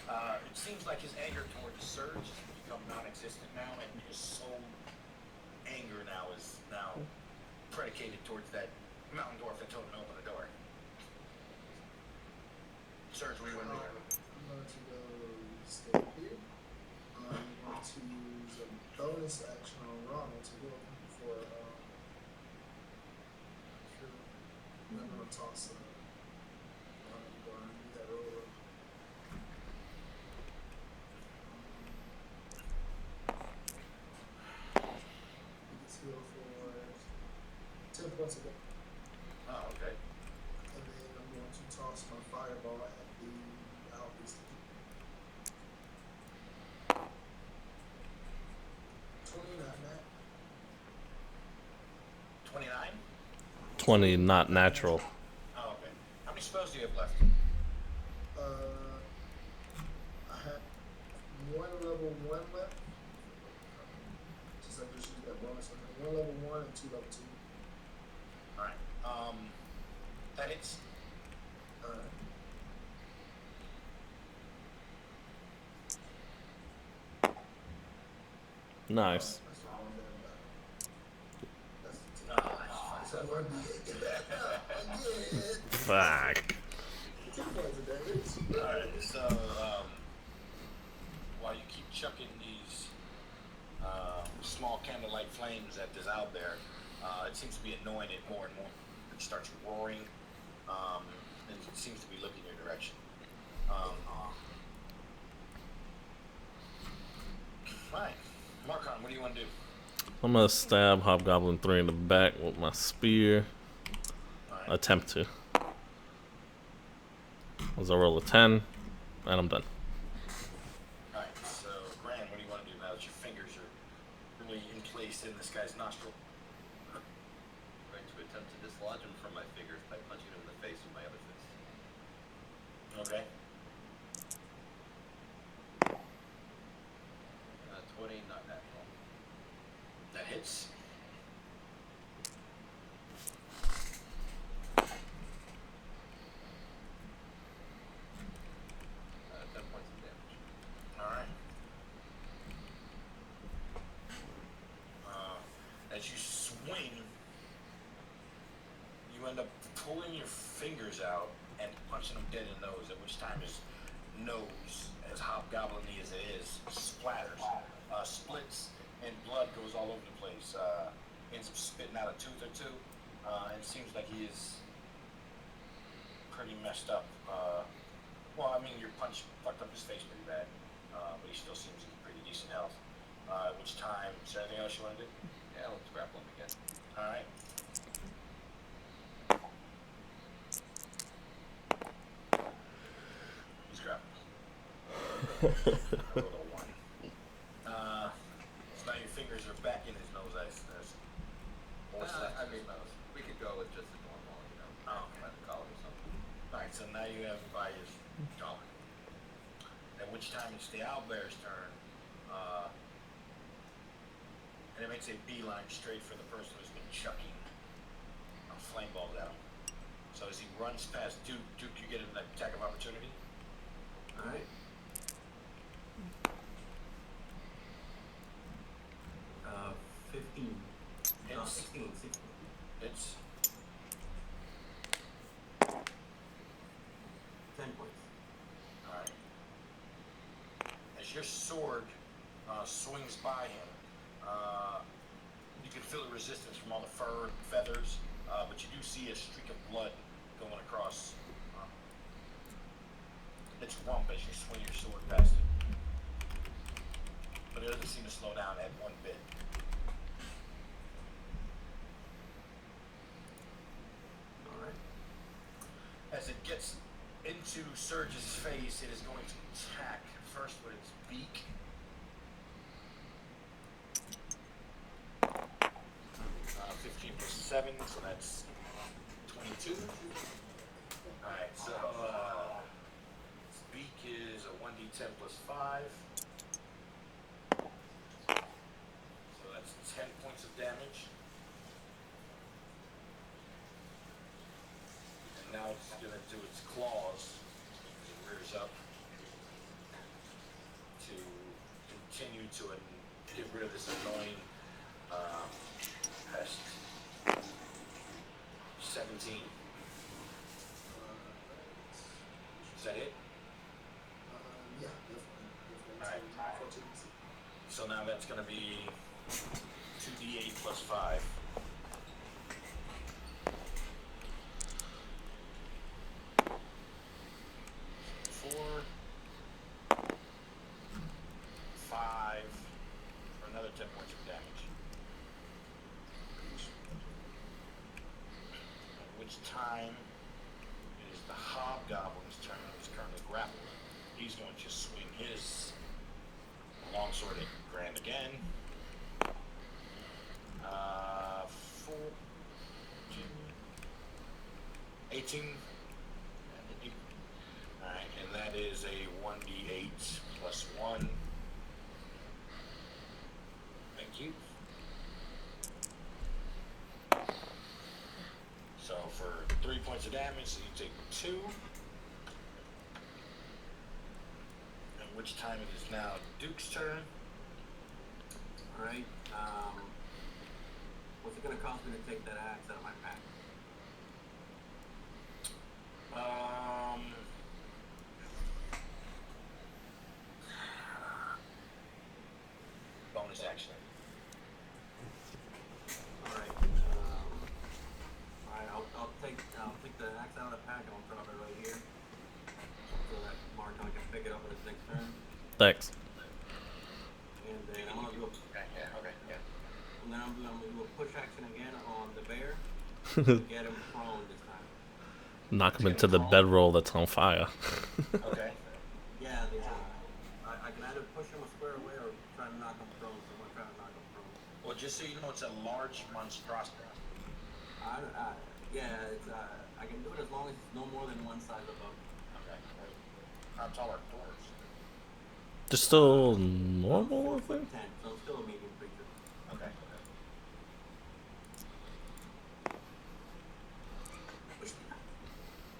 It seems like his anger towards Surge has become non-existent now, and his soul anger now is predicated towards that mountain dwarf that told him to open the door. Surge, what do you want to do? I'm going to go stay here. I'm going to use a bonus action on Ronald to heal him for cure. I'm going to toss a burn, do that roll. He gets healed for 10 points of damage. Oh, okay. And then I'm going to toss my fireball at the outbeast. 29, Matt. 29? 20, not natural. Oh, okay. How many spells do you have left? I have one level 1 left. Since I just used that bonus, I have 1 level 1 and 2 level 2. Alright. That hits. Alright. Nice. That's all I'm doing about it. That's the 2. Oh, So I'm going to be Fuck. 2 points of damage. Alright, so, while you keep chucking these small candlelight flames at this out there, it seems to be annoying it more and more. It starts roaring, and it seems to be looking your direction. Fine. Marcon, what do you want to do? I'm gonna stab Hobgoblin 3 in the back with my spear. Alright. Attempt to. As I roll a 10, and I'm done. Alright, so Gran, what do you want to do now that your fingers are really encased in this guy's nostril? I'm going to attempt to dislodge him from my fingers by punching him in the face with my other fist. Okay. 20, not natural. That hits. 10 points of damage. All right. As you swing, you end up pulling your fingers out and punching him dead in the nose, at which time his nose, as hobgoblin-y as it is, splatters, splits, and blood goes all over the place. Ends up spitting out a tooth or two, and it seems like he is pretty messed up. Well, I mean, your punch fucked up his face pretty bad, but he still seems in pretty decent health. At which time, is there anything else you want to do? Yeah, let's grapple him again. All right. He's grappled. A little one. So now your fingers are back in his nose. What's left I in his mean, nose? we could go with just a normal, Oh, okay. by the collar or something. All right. So now you have him by his collar. At which time it's the owlbear's turn. And it makes a beeline straight for the person who's been chucking flame balls at him. So as he runs past Duke, you get an attack of opportunity. All right. 15. No, Hits. 16. It's 10 points. all right. As your sword swings by him, you can feel the resistance from all the fur and feathers, but you do see a streak of blood going across its rump as you swing your sword past it. But it doesn't seem to slow down at one bit. All right. As it gets into Surge's face, it is going to attack first with its beak. 15 plus 7, so that's 22. Alright, so its beak is a 1d10 plus 5. So that's 10 points of damage. And now it's going to do its claws as it rears up to continue to get rid of this annoying pest. 17. Is that it? Yeah, definitely. Alright. 14. So now that's going to be 2d8 plus 5. 4, 5, for another 10 points of damage. At which time it is the hobgoblin's turn. He's currently grappled. He's going to swing his longsword at Grand again. 4, 18. Alright, and that is a 1d8 plus 1. Thank you. So for 3 points of damage, you take 2. At which time it is now Duke's turn. All right. What's it gonna cost me to take that axe out of my pack? Bonus action. All right. I'll take the axe out of the pack and I'll drop it right here, so that Martin can pick it up on his next turn. Thanks. And then I'm gonna do Okay, yeah. and then I'm gonna do a push action again on the bear to get him prone this time. Knock him into the bedroll that's on fire. Okay. Yeah, I can either push him a square away or try to knock him prone. So I'm gonna try to knock him prone. Well, just so you know, it's a large monstrosity. Yeah, it's I can do it as long as it's no more than one size above me. Okay. How tall are doors? Just still normal, I think. 10, so still a medium creature. Okay.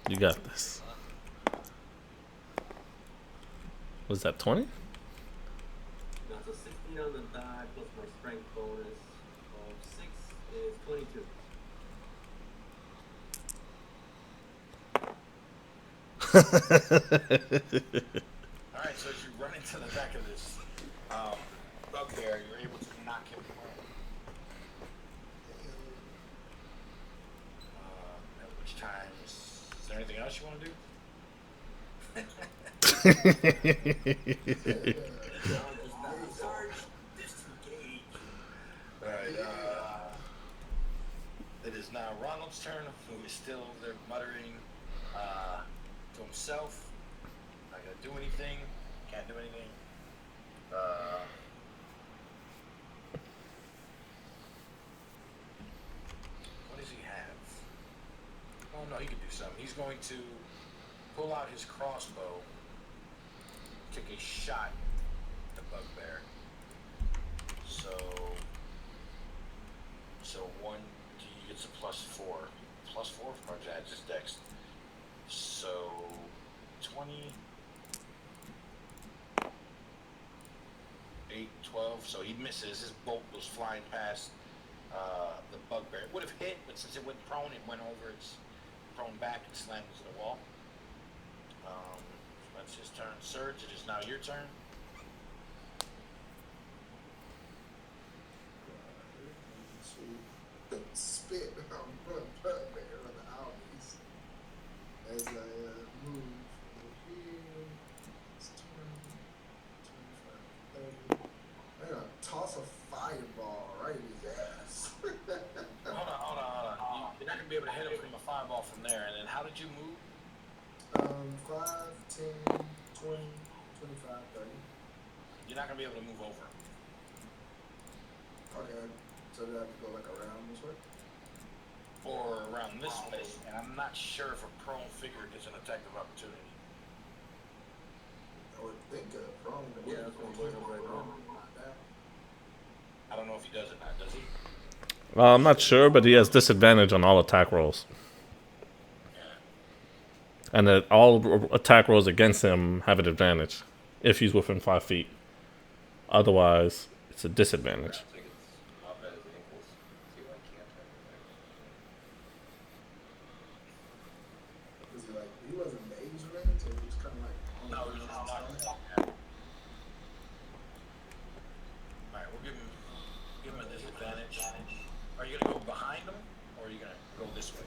You got this. Was that 20? That's a 16 on the die plus my strength bonus of 6 is 22. Alright, so as you run into the back of this bugbear, you're able to knock him prone. At which time, is there anything else you want to do? Sarge, disengage. Alright, it is now Ronald's turn, who is still there muttering to himself. Not gonna do anything. Can't do anything. What does he have? Oh no, he can do something. He's going to pull out his crossbow, take a shot at the bugbear. So one, he gets a +4. +4 from our judge's dex. So 20, 8, 12. So he misses. His bolt was flying past the bugbear. It would have hit, but since it went prone, it went over its prone back and slammed into the wall. That's his turn. Surge, it is now your turn. Spit on bugbear on the owlies as I move over here. It's 20, 25, 30. I'm gonna toss a fireball right in his ass. Hold on. You're not gonna be able to hit him from a fireball from there. And then how did you move? 5, 10, 20, 25, 30. You're not gonna be able to move over. Okay, so do I have to go like around this way? Or around this way, and I'm not sure if a prone figure gets an attack of opportunity. I would think prone. Yeah, that's what I'm looking right now. I don't know if he does or not. Does he? I'm not sure, but he has disadvantage on all attack rolls. And that all attack rolls against him have an advantage if he's within 5 feet. Otherwise, it's a disadvantage. I think it's up at his ankles. See if I can't turn it Was he like, he wasn't mage range, or he was kind of like, No, he was not. Alright, we'll give him a disadvantage. Are you gonna go behind him, or are you gonna go this way?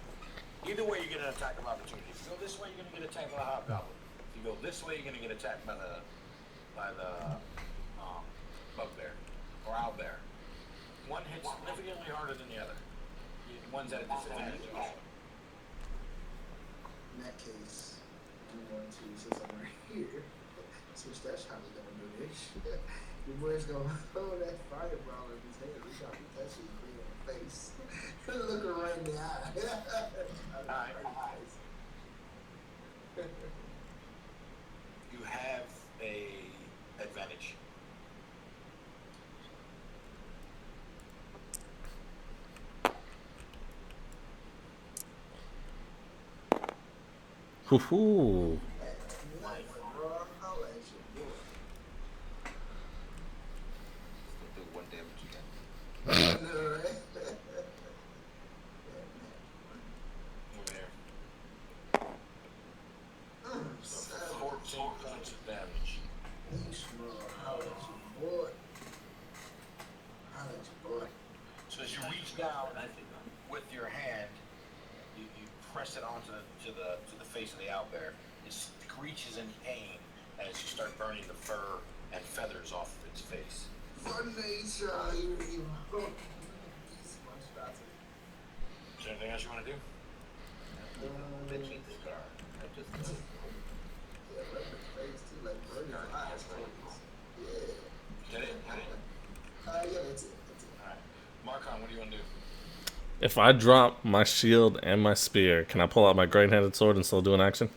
Either way, you get an attack of opportunity. If you go this way, you're gonna get attacked by the hobgoblin. If you go this way, you're gonna get attacked by the bugbear or owlbear. One hits significantly harder than the other. One's at a disadvantage also. in that case, I'm going to, since I'm right here, switch that's how we're gonna do this. Your boy's gonna throw that fireball in his head. We got to touch his green in the face. Look her right in the eye. Alright. You have a advantage. Hoo-hoo. I'll let you do it. Still do 1 damage again. I know, right? Over here. So Savage. 14 points of damage. I'll let you, boy. I'll let you, boy. So as you reach down with your hand, you press it onto the face of the owlbear. It screeches in pain as you start burning the fur and feathers off of its face. For nature, you monstrosity. Is there anything else you want to do? Bitchy scar. I just Yeah, right in the face too, like burn his eyes, please. Yeah. Get it? Yeah, that's it. Alright. Marcon, what do you want to do? If I drop my shield and my spear, can I pull out my great-handed sword and still do an action?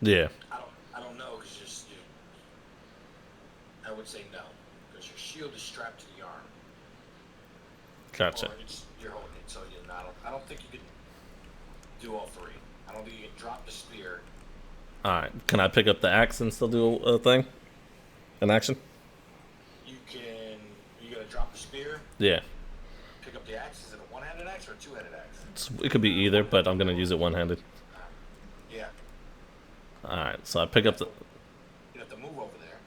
Yeah. I don't know because I would say no because your shield is strapped to the arm, Gotcha. or you're holding it. So I don't think you can do all three. I don't think you can drop the spear. All right. Can I pick up the axe and still do a thing? An action? You can. You gotta drop the spear. Yeah. Pick up the axe. Is it a one-handed axe or a two-handed axe? It could be either, but I'm gonna use it one-handed. Yeah. All right. So I pick up the. You have to move over there,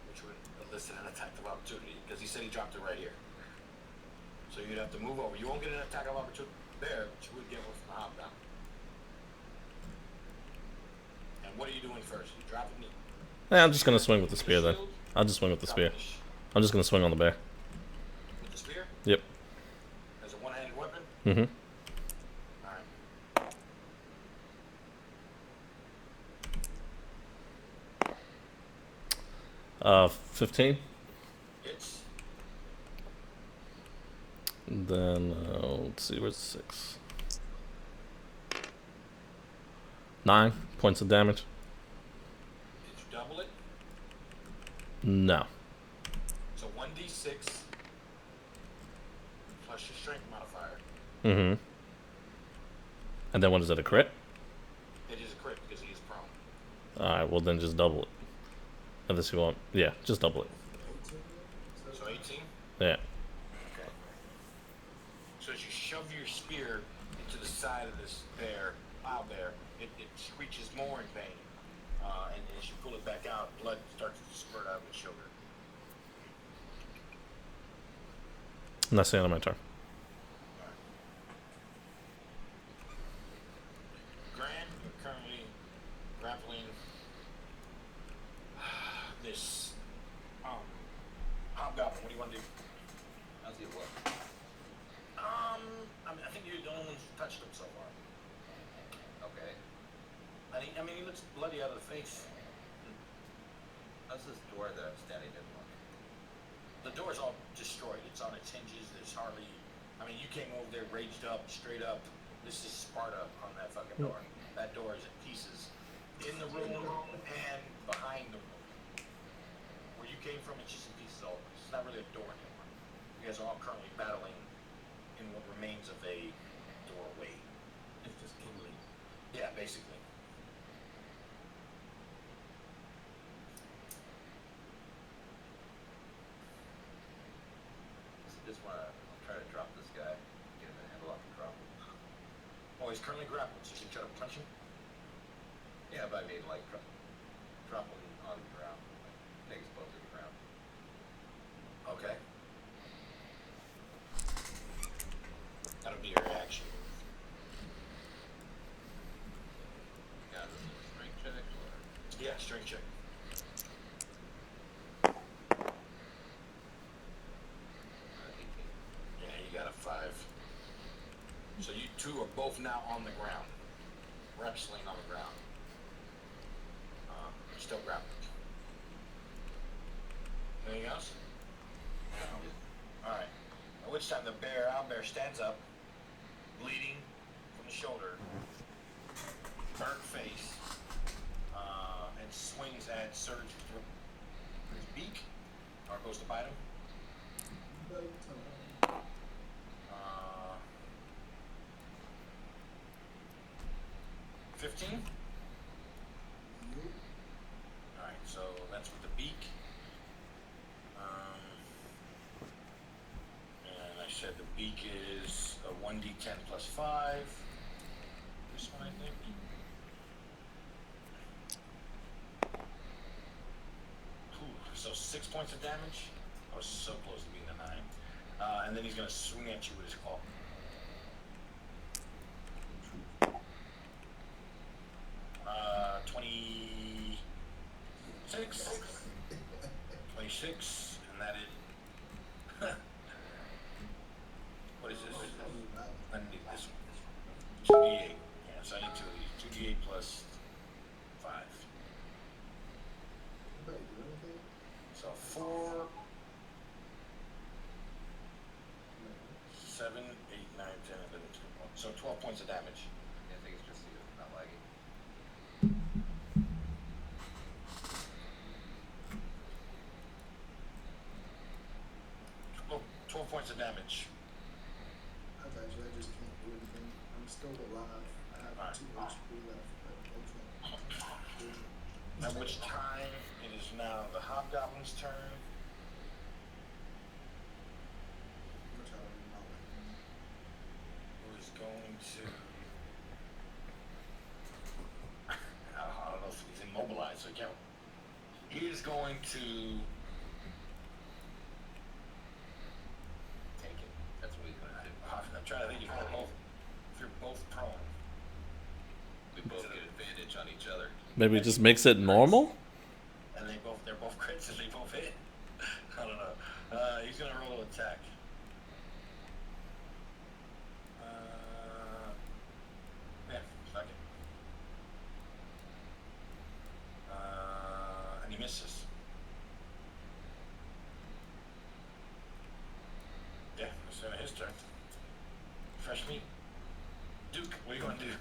which would elicit an attack of opportunity because he said he dropped it right here. So you'd have to move over. You won't get an attack of opportunity there, but you would get one from the hobgoblin. And what are you doing first? You dropping it? Yeah, I'm just gonna swing with the spear then. I'll just swing with the spear. I'm just gonna swing on the bear. With the spear? Yep. As a one-handed weapon? Mm-hmm. Alright. 15. Hits. Then let's see, where's 6? 9 points of damage. Did you double it? No. So 1d6 plus your strength modifier. Mm-hmm. And then what is it, a crit? It is a crit because he is prone. Alright, well then just double it. Unless you want. Yeah, just double it. 18. So 18? Yeah. Okay. So as you shove your spear into the side of this bear, wild bear, it screeches more in pain. And as you pull it back out, blood starts to spurt out of its shoulder. And that's the end of my turn. Gran, you're currently grappling this hobgoblin. What do you want to do? How's he look? I think you're the only one who's touched him so far. Okay. I mean, he looks bloody out of the face. How's this door that I'm standing in look? The door's all destroyed. It's on its hinges. There's hardly. I mean, you came over there raged up, straight up. This is Sparta on that fucking door. That door is in pieces. In the room and behind the room. Where you came from, it's just in pieces all over. It's not really a door anymore. You guys are all currently battling in what remains of a doorway. It's just kindling. Yeah, basically. Just wanna try to drop this guy, get him a handle off and drop him. Oh, he's currently grappled, so you can try to punch him? Yeah, but I mean like drop him on the ground, like exposed to the ground. Okay. That'll be your reaction. Yeah, this is a strength check or Yeah, strength check. 18. Yeah, you got a 5. So you two are both now on the ground. Wrestling on the ground. You're still grappled. Anything else? Alright. At which time the owlbear stands up, bleeding from the shoulder, burnt face, and swings at Surge with his beak, or goes to bite him. 15? Alright, so that's with the beak. And I said the beak is a 1d10 plus 5. This one, I think. So 6 points of damage. I was so close to being a 9. And then he's going to swing at you with his claw. Uh, 26. 26, and that is. What is this? I need this one. 2d8. Yeah, so I need 2 of these. 2d8 plus 5. Anybody do anything? So 4, 7, 8, 9, 10, 11, 12. So 12 points of damage. Yeah, I think it's just you. 12 points of damage. I got you. I just can't do anything. I'm still alive. I have Alright. 2 HP left, but I can't do anything. At which time it is now the hobgoblin's turn. Which I don't know. Who is going to? I don't know if he's immobilized, so he can't. He is going to Take it. That's what he's gonna do. I'm trying to think if you're both prone. We both get advantage on each other. Maybe it just makes it normal? And they're both crits and they both hit. I don't know. He's gonna roll an attack. Yeah, fuck it. And he misses. Yeah, it's his turn. Fresh meat. Duke, what are you gonna do?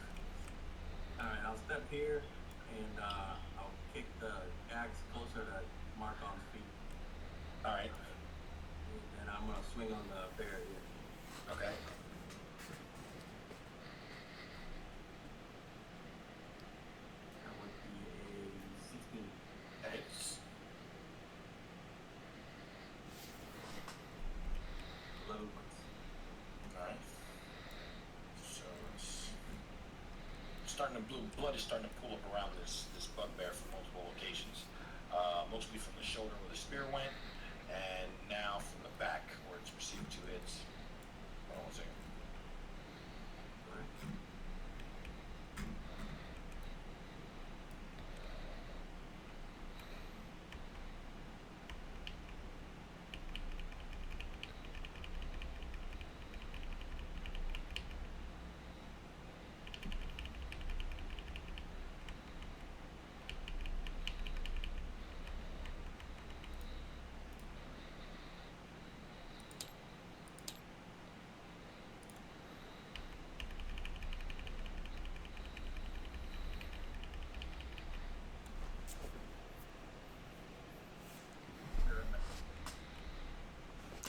Alright, I'll step here and I'll kick the axe closer to Markon's feet. Alright, And I'm gonna swing on the barrier. okay. That would be a 16. That hits. 11 points. Alright. So it's starting to blood is starting to pool up around this bugbear from multiple locations. Mostly from the shoulder where the spear went, and now from the back where it's received 2 hits. Hold on one second.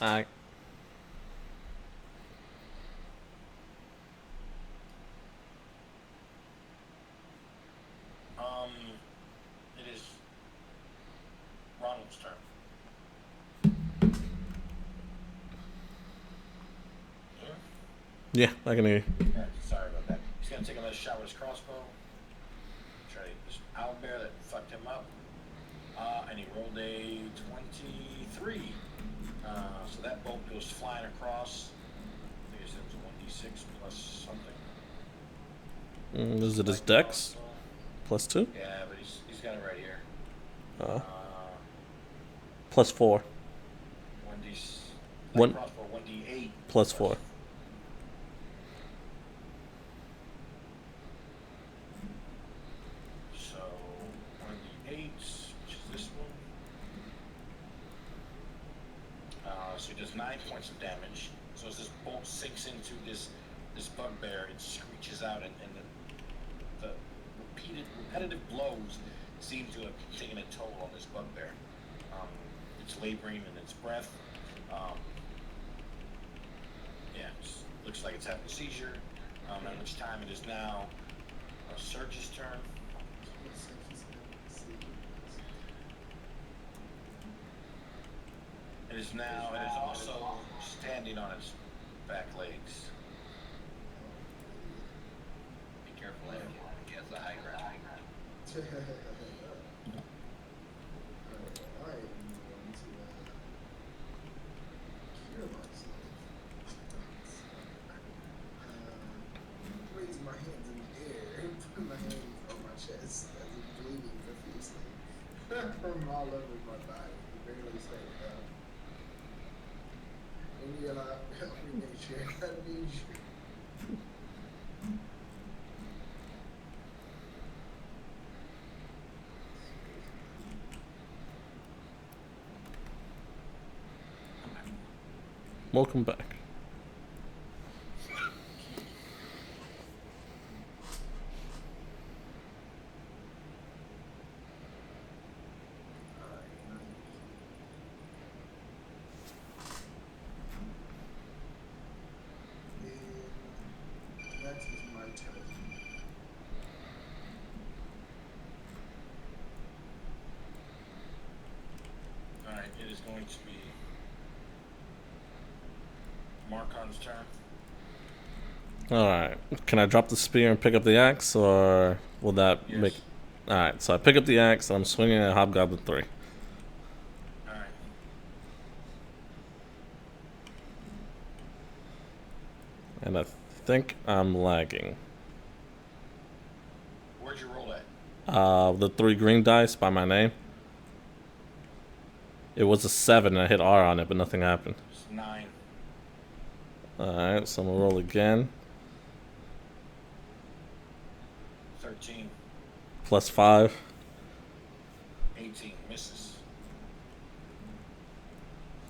Alright. Alright. It is Ronald's turn. Yeah? Yeah, I can hear you. Yeah, sorry about that. He's gonna take another shot with his crossbow. Try this owlbear that fucked him up. And he rolled a 23. So that bolt goes flying across. I think it was a 1d6 plus something. Is it his dex? +2? Yeah, but he's got it right here. Uh, +4. 1d. One- Crossbow 1d8 +4. So 1d8, which is this one. So he does 9 points of damage. So as this bolt sinks into this bugbear, it screeches out, and the repetitive blows seem to have taken a toll on this bugbear. It's laboring in its breath. Yeah, looks like it's having a seizure. At which time it is now Surge's turn. It is also standing on its back legs. Be careful, Anakin. He has the high ground. I am going to cure myself. Raise my hands in the air and put my hands on my chest as it's bleeding profusely from all over my body. Barely staying up. And you're like, help me, nature. I need you. Welcome back. intelligent. Alright, it is going to be Marcon's turn. Alright. Can I drop the spear and pick up the axe, or will that Yes. make... Alright, so I pick up the axe, and I'm swinging at Hobgoblin 3. Alright. And I think I'm lagging. Where'd you roll at? The 3 green dice by my name. It was a 7, and I hit R on it, but nothing happened. It's 9. Alright, so I'm gonna roll again. 13. Plus 5. 18. Misses.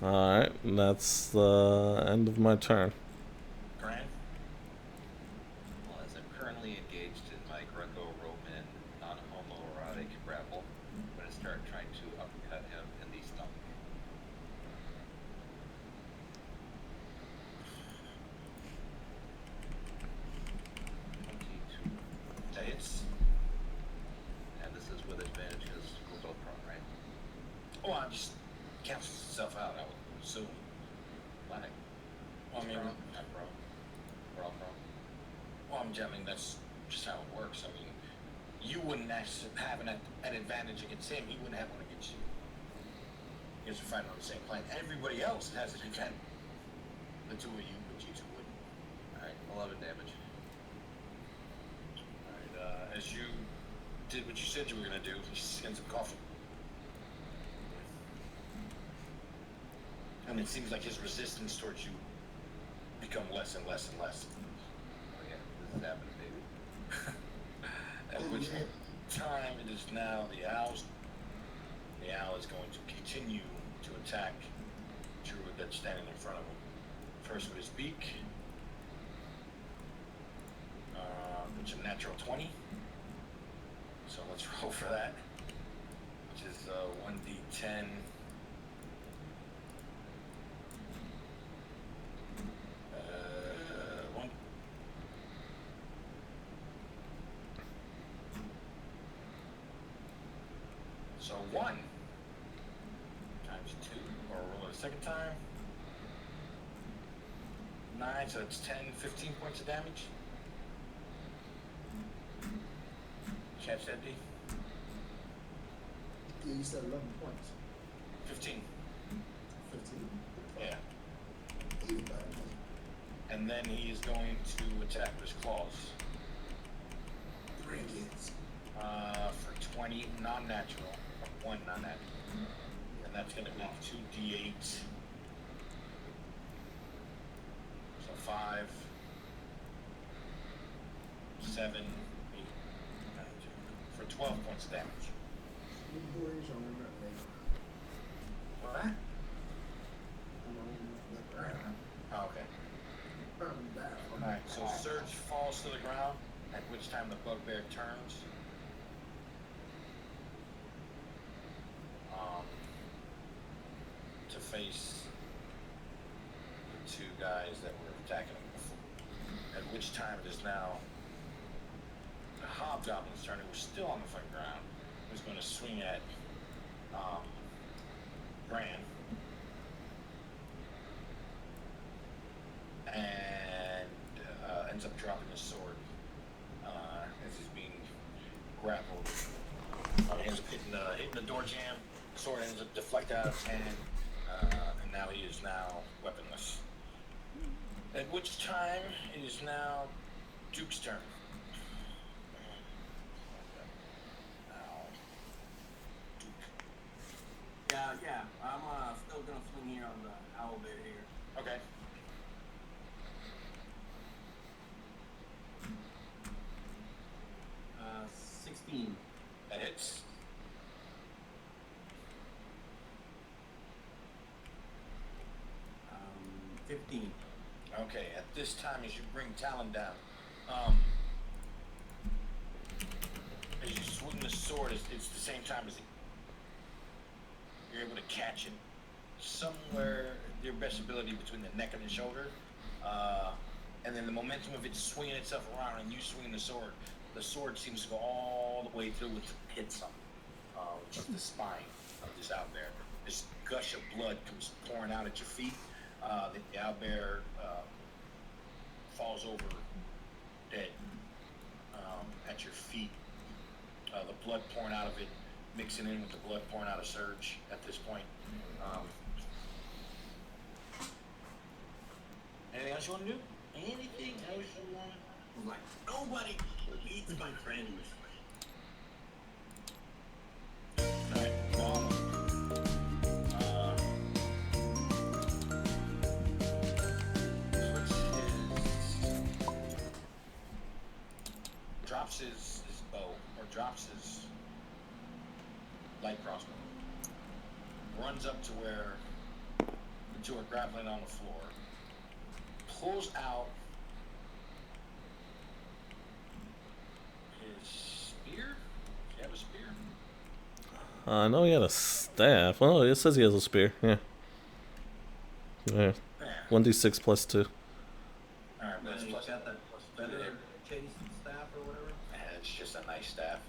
Alright, and that's the end of my turn. Gran? Well, as I'm currently engaged in my Greco-Roman non-homoerotic grapple, I'm going to start trying to uppercut him in the stomach. 22. That hits. And this is with advantage because we're both prone, right? Oh, I just cancels itself out, I would assume. Like, Well, I mean, prone, I'm prone. We're all prone. well, I mean, that's just how it works. I mean, you wouldn't actually have an advantage against him. He wouldn't have one against you. You guys are fighting on the same plane. Everybody else has an advantage. The two of you, but you two wouldn't. Alright, 11 damage. Alright, as you did what you said you were going to do, he ends up coughing. And it seems like his resistance towards you become less and less and less. Oh yeah, this is happening, baby. At which time it is now the owl's. The owl is going to continue to attack Druid that's standing in front of him. First with his beak, which is a natural 20. So let's roll for that, which is 1d10. One. So 1 times 2, or roll it a second time. 9, so it's 10, 15 points of damage. Catch that, D? Yeah, you said 11 points. 15. 15. Yeah. Even better. And then he is going to attack with his claws. 3 hits. For 20 non-natural, or 1 non-natural. And that's going to be 2d8. So 5, 7, 8, 9, 10. For 12 points of damage. You boys on the right. What? I'm on the ground. Oh, okay. I'm back. Alright, so Surge falls to the ground, at which time the bugbear turns. To face the 2 guys that were attacking him before. At which time it is now the Hobgoblin's turn, who was still on the front ground, who's going to swing at Bran. And ends up dropping his sword as he's being grappled. He ends up hitting the door jamb. Sword ends up deflected out of his hand, and now he is now weaponless. At which time it is now Duke's turn. Now, Duke. Yeah, I'm still gonna swing here on the owl bear here. Okay. Uh, 16. That hits. 15. Okay, at this time, as you bring Talon down, as you swing the sword, it's the same time as you're able to catch him somewhere, your best ability between the neck and the shoulder, and then the momentum of it swinging itself around and you swinging the sword seems to go all the way through with the pits on which is the spine of this owlbear. This gush of blood comes pouring out at your feet. The owlbear falls over dead at your feet. The blood pouring out of it, mixing in with the blood pouring out of Surge at this point. Anything else you want to do? Anything else you want to do? Like, nobody eats my friends. Alright, well, drops his bow, or drops his light crossbow, runs up to where the two are grappling on the floor, pulls out his spear. Does he have a spear? I know he had a staff. Well, it says he has a spear. Yeah. Yeah. 1d6 plus 2. Alright, but it's He's plus got that better. better chase staff or whatever. And it's just a nice staff.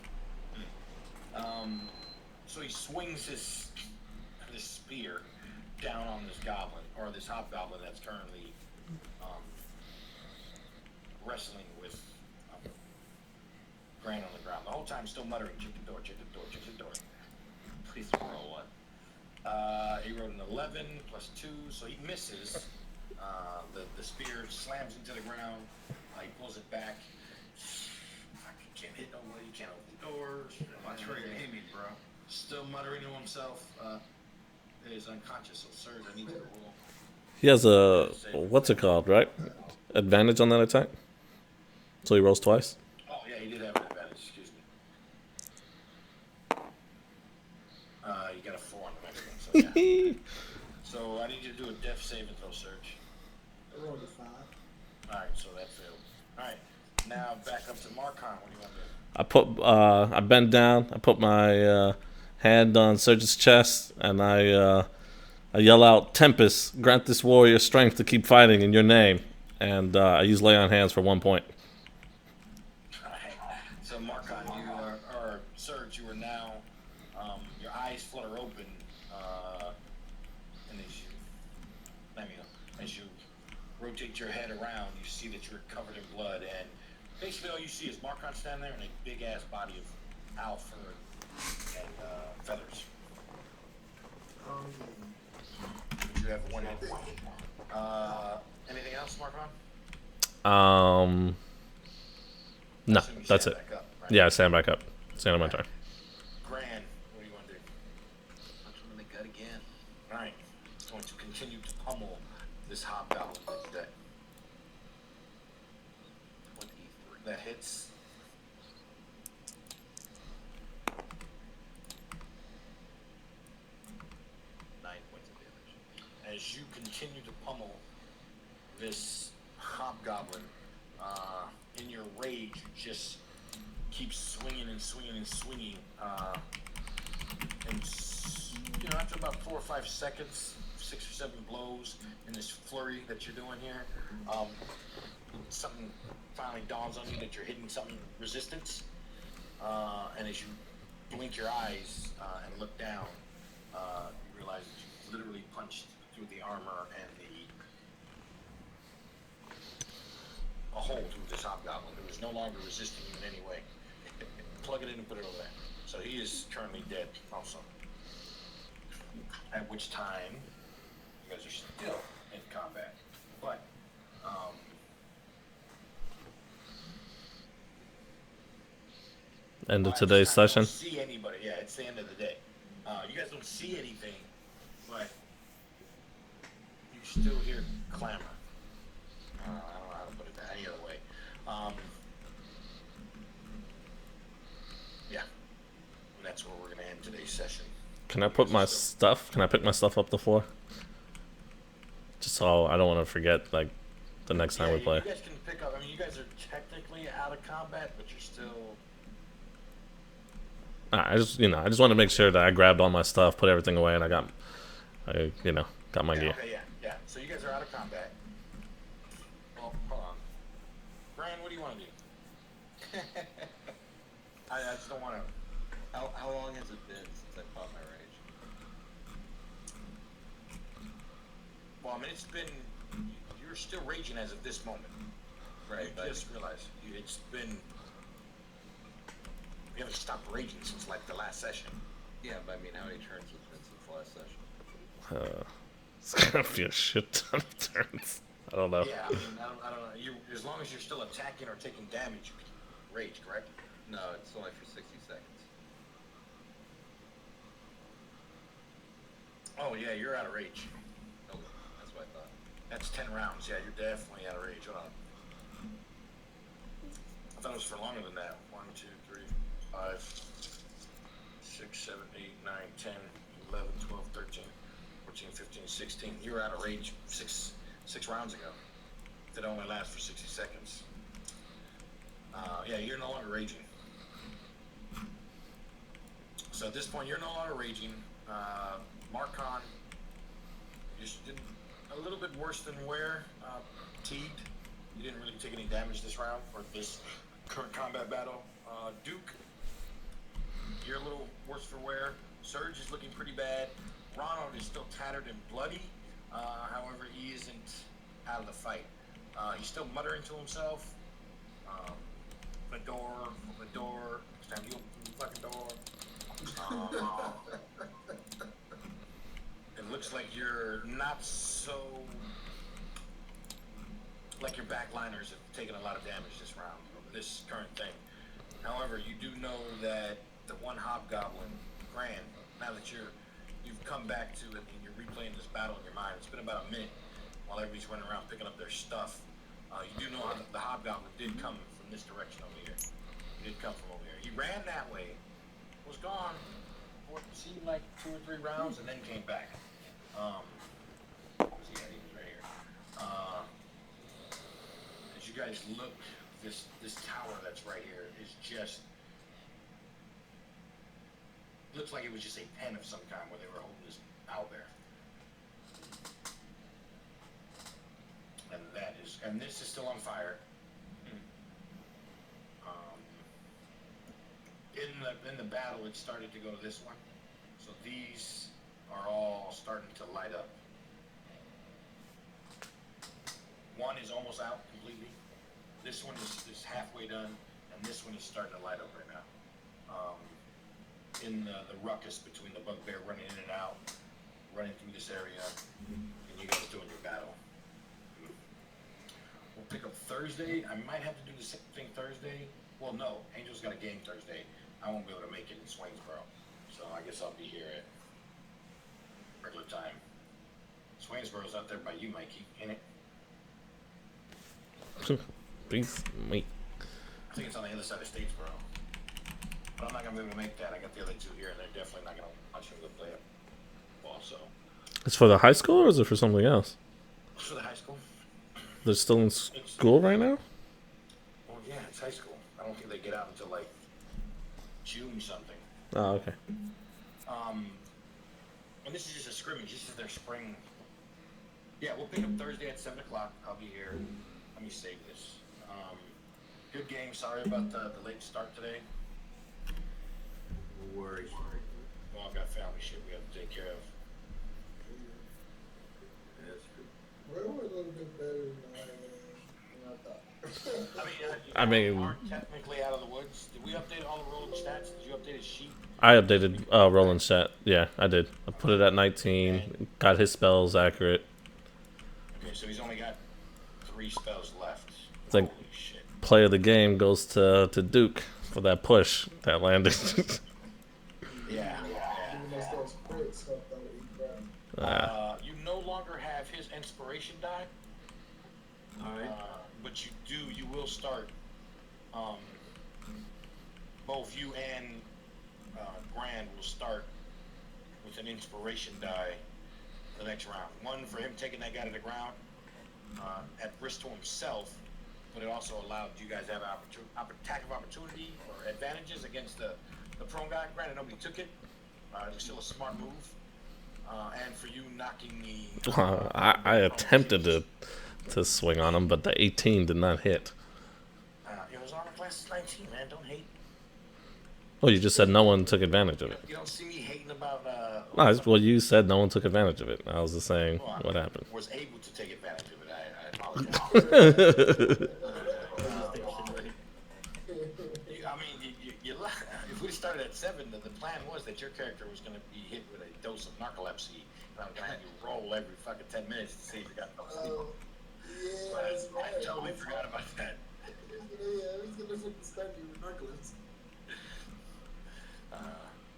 So he swings this spear down on this goblin, or this hobgoblin that's currently wrestling with Grant on the ground. The whole time still muttering, check the door, check the door, check the door. Please roll one. He rolled an 11 plus 2, so he misses. The spear slams into the ground. He pulls it back. You can't hit nobody, you can't open the doors. Watch where you're aiming, bro. Still muttering to himself. Is unconscious, so Surge, I need you to roll. He has a, what's it called, right? Advantage on that attack? So he rolls twice? Oh, yeah, he did have an advantage, excuse me. You got a 4 on the next one, so yeah. So I need you to do a death saving throw, Surge. I rolled a 5. Alright, so that failed. Alright, now back up to Marcon. What do you want to do? I bend down, I put my hand on Surge's chest, and I yell out, Tempest, grant this warrior strength to keep fighting in your name. And I use lay on hands for 1 point. Alright, so Marcon, you are, or Surge, you are now, your eyes flutter open, and as you rotate your head around, you see that you're covered in blood, and basically all you see is Marcon standing there and a big ass body of owl fur and feathers. But you have one hit point. Anything else, Marcon? No, Assume you that's stand it. back up, right? Yeah, I stand back up. Stand on my turn. Gran, what do you want to do? Punch him in the gut again. Alright, it's going to continue to pummel this hobgoblin that's dead. 23. That hits. As you continue to pummel this hobgoblin, in your rage, you just keep swinging and swinging and swinging. After about 4 or 5 seconds, 6 or 7 blows in this flurry that you're doing here, something finally dawns on you that you're hitting something resistance. And as you blink your eyes and look down, you realize that you literally punched through the armor and a hole through this hobgoblin who is no longer resisting you in any way. Plug it in and put it over there. So he is currently dead also. At which time you guys are still in combat. But End of at this today's time, you session. don't see anybody. Yeah, it's the end of the day. You guys don't see anything, but you still hear clamor. I don't know how to put it any other way. Yeah, and that's where we're gonna end today's session. Can I put my stuff? Can I pick my stuff up the floor? Just so I don't want to forget, like, the next time Yeah, we play. You guys can pick up. I mean, you guys are technically out of combat, but you're still. I just want to make sure that I grabbed all my stuff, put everything away, and I got my Yeah, gear. okay, yeah. So you guys are out of combat. Well, hold on. I just don't want to. How long has it been since I fought my rage? Well, I mean, it's been. You're still raging as of this moment. Right, You but just realized it's been. You haven't stopped raging since like the last session. yeah, but I mean, how many turns has it been since the last session? It's gonna be a shit ton of turns. I don't know. Yeah, I mean, I don't know. You, as long as you're still attacking or taking damage, you can rage, correct? No, it's only for 60 seconds. Oh yeah, you're out of rage. Oh, that's what I thought. That's 10 rounds. Yeah, you're definitely out of rage. Hold on. I thought it was for longer than that. 1, 2, 3, 5, 6, 7, 8, 9, 10, 11, 12, 13, 14, 15, 16. You were out of rage six rounds ago. That only lasts for 60 seconds. Yeah, you're no longer raging. So at this point, you're no longer raging. Marcon, you did a little bit worse than Ware. Fatigued. You didn't really take any damage this round or this current combat battle. Duke, you're a little worse for wear. Surge is looking pretty bad. Ronald is still tattered and bloody. However, he isn't out of the fight. He's still muttering to himself. Open the door. It's time you open the fucking door. It looks like you're not so. Like your backliners have taken a lot of damage this round over this current thing. However, you do know that the one hobgoblin, Gran, now that you've come back to it and you're replaying this battle in your mind, it's been about a minute while everybody's running around picking up their stuff. You do know how the hobgoblin did come from this direction over here. He did come from over here. He ran that way, was gone for what seemed like 2 or 3 rounds, and then came back. Yeah, he was right here. As you guys look, this tower that's right here is just looks like it was just a pen of some kind where they were holding this owlbear. And this is still on fire. In the battle, it started to go to this one. So these are all starting to light up. One is almost out completely. This one is halfway done, and this one is starting to light up right now. In the ruckus between the bugbear running in and out, running through this area, and you guys doing your battle. We'll pick up Thursday. I might have to do the same thing Thursday. Well, no, Angel's got a game Thursday. I won't be able to make it in Swainsboro, so I guess I'll be here at regular time. Swainsboro's out there by you, Mikey, ain't it? Please, wait. I think it's on the other side of Statesboro. But I'm not going to be able to make that. I got the other 2 here, and they're definitely not going to watch me go play it. Also, It's for the high school, or is it for something else? for the high school. They're still in school right now? Well, yeah, it's high school. I don't think they get out until like June something. Oh, okay. And this is just a scrimmage. This is their spring. Yeah, we'll pick up Thursday at 7 o'clock. I'll be here. Let me save this. Good game. Sorry about the late start today. No worries. We all got family shit we have to take care of. That's true. We're a little bit better than I thought. I mean- You aren't technically out of the woods. Did we update all the rolling stats? Did you update his sheet? I updated Roland's stat. Yeah, I did. I put it at 19. Got his spells accurate. Okay, so he's only got 3 spells left. It's like- Holy shit. Play of the game goes to Duke for that push that landed. Yeah. Even though those crits helped out with crap. You no longer have his inspiration die, Alright. but you will start, both you and Grand will start with an inspiration die the next round. One for him taking that guy to the ground at risk to himself, but it also allowed you guys to have attack of opportunity or advantages against the prone guy. Granted, nobody took it. It was still a smart move. And for you knocking the... I attempted to swing on him, but the 18 did not hit. it was armor class last 19, man. Don't hate. Well, you just said no one took advantage of it. You don't see me hating about. Well, you said no one took advantage of it. I was just saying Well, what happened. Was able to take advantage of it. I apologize. I mean, if we started at 7, the plan was that your character was going to be hit with a dose of narcolepsy, and I'm going to have you roll every fucking 10 minutes to see if you got no sleep. Yeah, But that's right. I totally forgot about that. Yeah, he's gonna fucking start you with narcolepsy.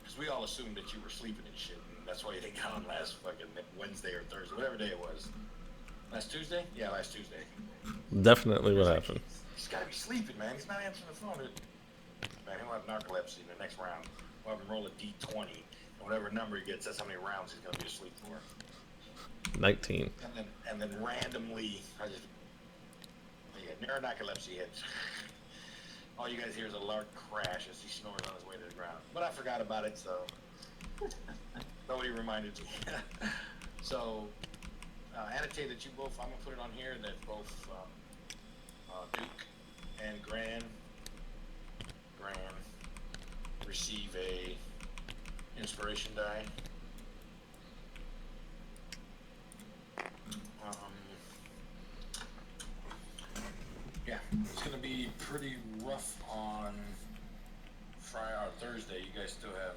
Because we all assumed that you were sleeping and shit, and that's why you didn't get on last fucking Wednesday or Thursday, whatever day it was. Last Tuesday? Yeah, last Tuesday. Definitely what happened. He's got to be sleeping, man. He's not answering the phone. Man, he'll have narcolepsy in the next round. We'll have him roll a D20, and whatever number he gets, that's how many rounds he's going to be asleep for. 19. And then randomly, narcolepsy hits. All you guys hear is a lark crash as he snores on his way to the ground. But I forgot about it, so nobody reminded me. So, annotate that you both, I'm going to put it on here, that both Duke and Gran receive a inspiration die. Yeah, it's going to be pretty rough on Friday or Thursday. You guys still have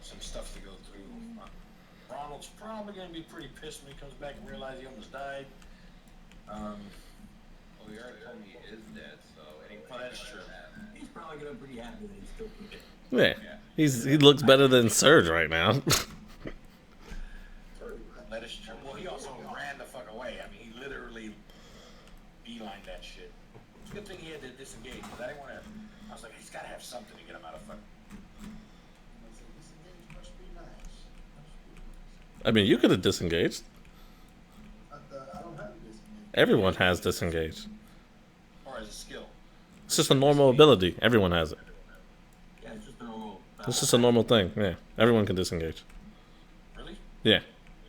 some stuff to go through. Ronald's probably going to be pretty pissed when he comes back and realizes he almost died. Well, he already told me he is dead, so anyway. Well, that's true. He's probably gonna be pretty happy that he's still kicking. Yeah. He looks better than Surge right now. That is true. Well, he also ran the fuck away. I mean, he literally beelined that shit. It's a good thing he had to disengage, because I didn't want to. I was like, he's got to have something to get him out of fuck. Disengage must be nice. I mean, you could have disengaged. I don't have to disengage. Everyone has disengaged. Or as a skill. It's just a normal ability. Everyone has it. Yeah, it's just a normal. It's just a normal thing. Yeah. Everyone can disengage. Really? Yeah.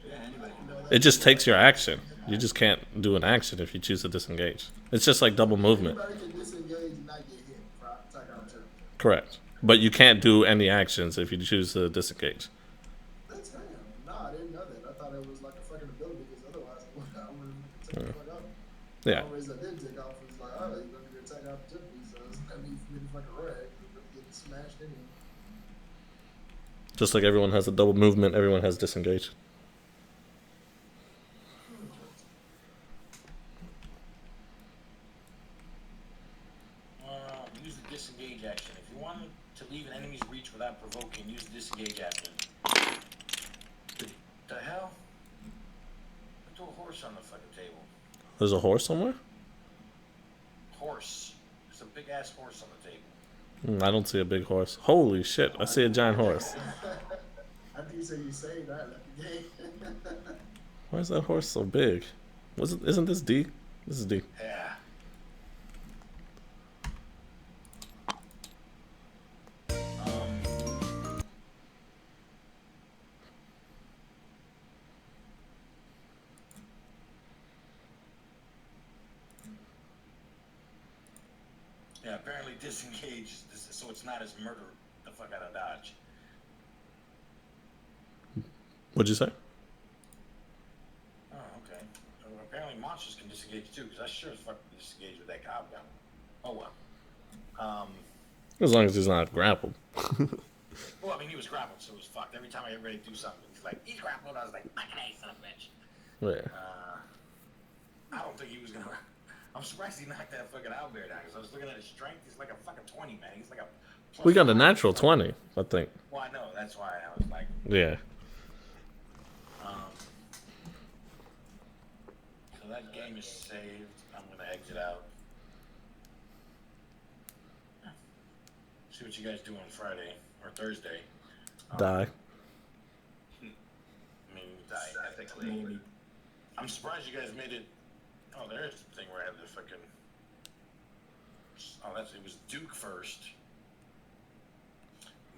Yeah, anybody can do It just takes your action. You just can't do an action if you choose to disengage. It's just like double movement. Anybody can disengage and not get hit. Attack out turn. Correct. But you can't do any actions if you choose to disengage. That's him. Nah, I didn't know that. I thought it was like a fucking ability because otherwise I would have taken the fuck off. Yeah. The only reason I did take off was like, oh, you're going to get attack opportunity, so it's not me for me to fucking rag. Get smashed in here. Just like everyone has a double movement, everyone has disengage. Use the disengage action. If you want to leave an enemy's reach without provoking, use the disengage action. The hell? I threw a horse on the fucking table. There's a horse somewhere? Horse. There's a big ass horse on the table. I don't see a big horse. Holy shit, I see a giant horse. After you say you saved, I left the game. Why is that horse so big? Isn't this D? This is D. Yeah. Yeah, apparently disengage, so it's not as murder the fuck out of Dodge. What'd you say? Oh, okay. Well, apparently monsters can disengage too, because I sure as fuck can disengage with that hobgoblin. Oh well. As long as he's not grappled. Well, I mean, he was grappled, so it was fucked. Every time I get ready to do something, he's like, he's grappled. I was like, fucking A, son of a bitch. Yeah. I don't think he was gonna. I'm surprised he knocked that fucking owlbear down, because I was looking at his strength. He's like a fucking 20, man. He's like a. We got a natural 20, I think. Well, I know. That's why I was like. Yeah. So that game is saved. I'm gonna exit out. See what you guys do on Friday or Thursday. Die. I mean, die ethically. Maybe. I'm surprised you guys made it. Oh, there's the thing where I have the fucking. Oh, it was Duke first,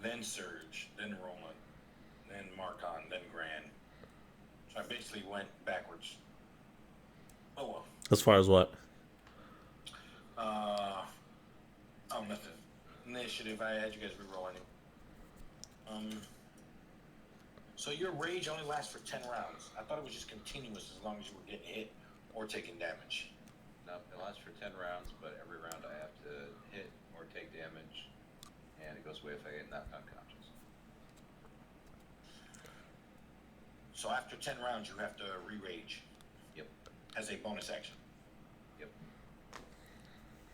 then Surge, then Roland, then Marcon, then Gran. So I basically went backwards. Oh well. As far as what? Oh, nothing. Initiative. I had you guys reroll anyway. So your rage only lasts for 10 rounds. I thought it was just continuous as long as you were getting hit or taking damage. No, it lasts for 10 rounds, but every round I have to hit or take damage, and it goes away if I get knocked unconscious. So after 10 rounds, you have to re-rage. Yep. As a bonus action. Yep.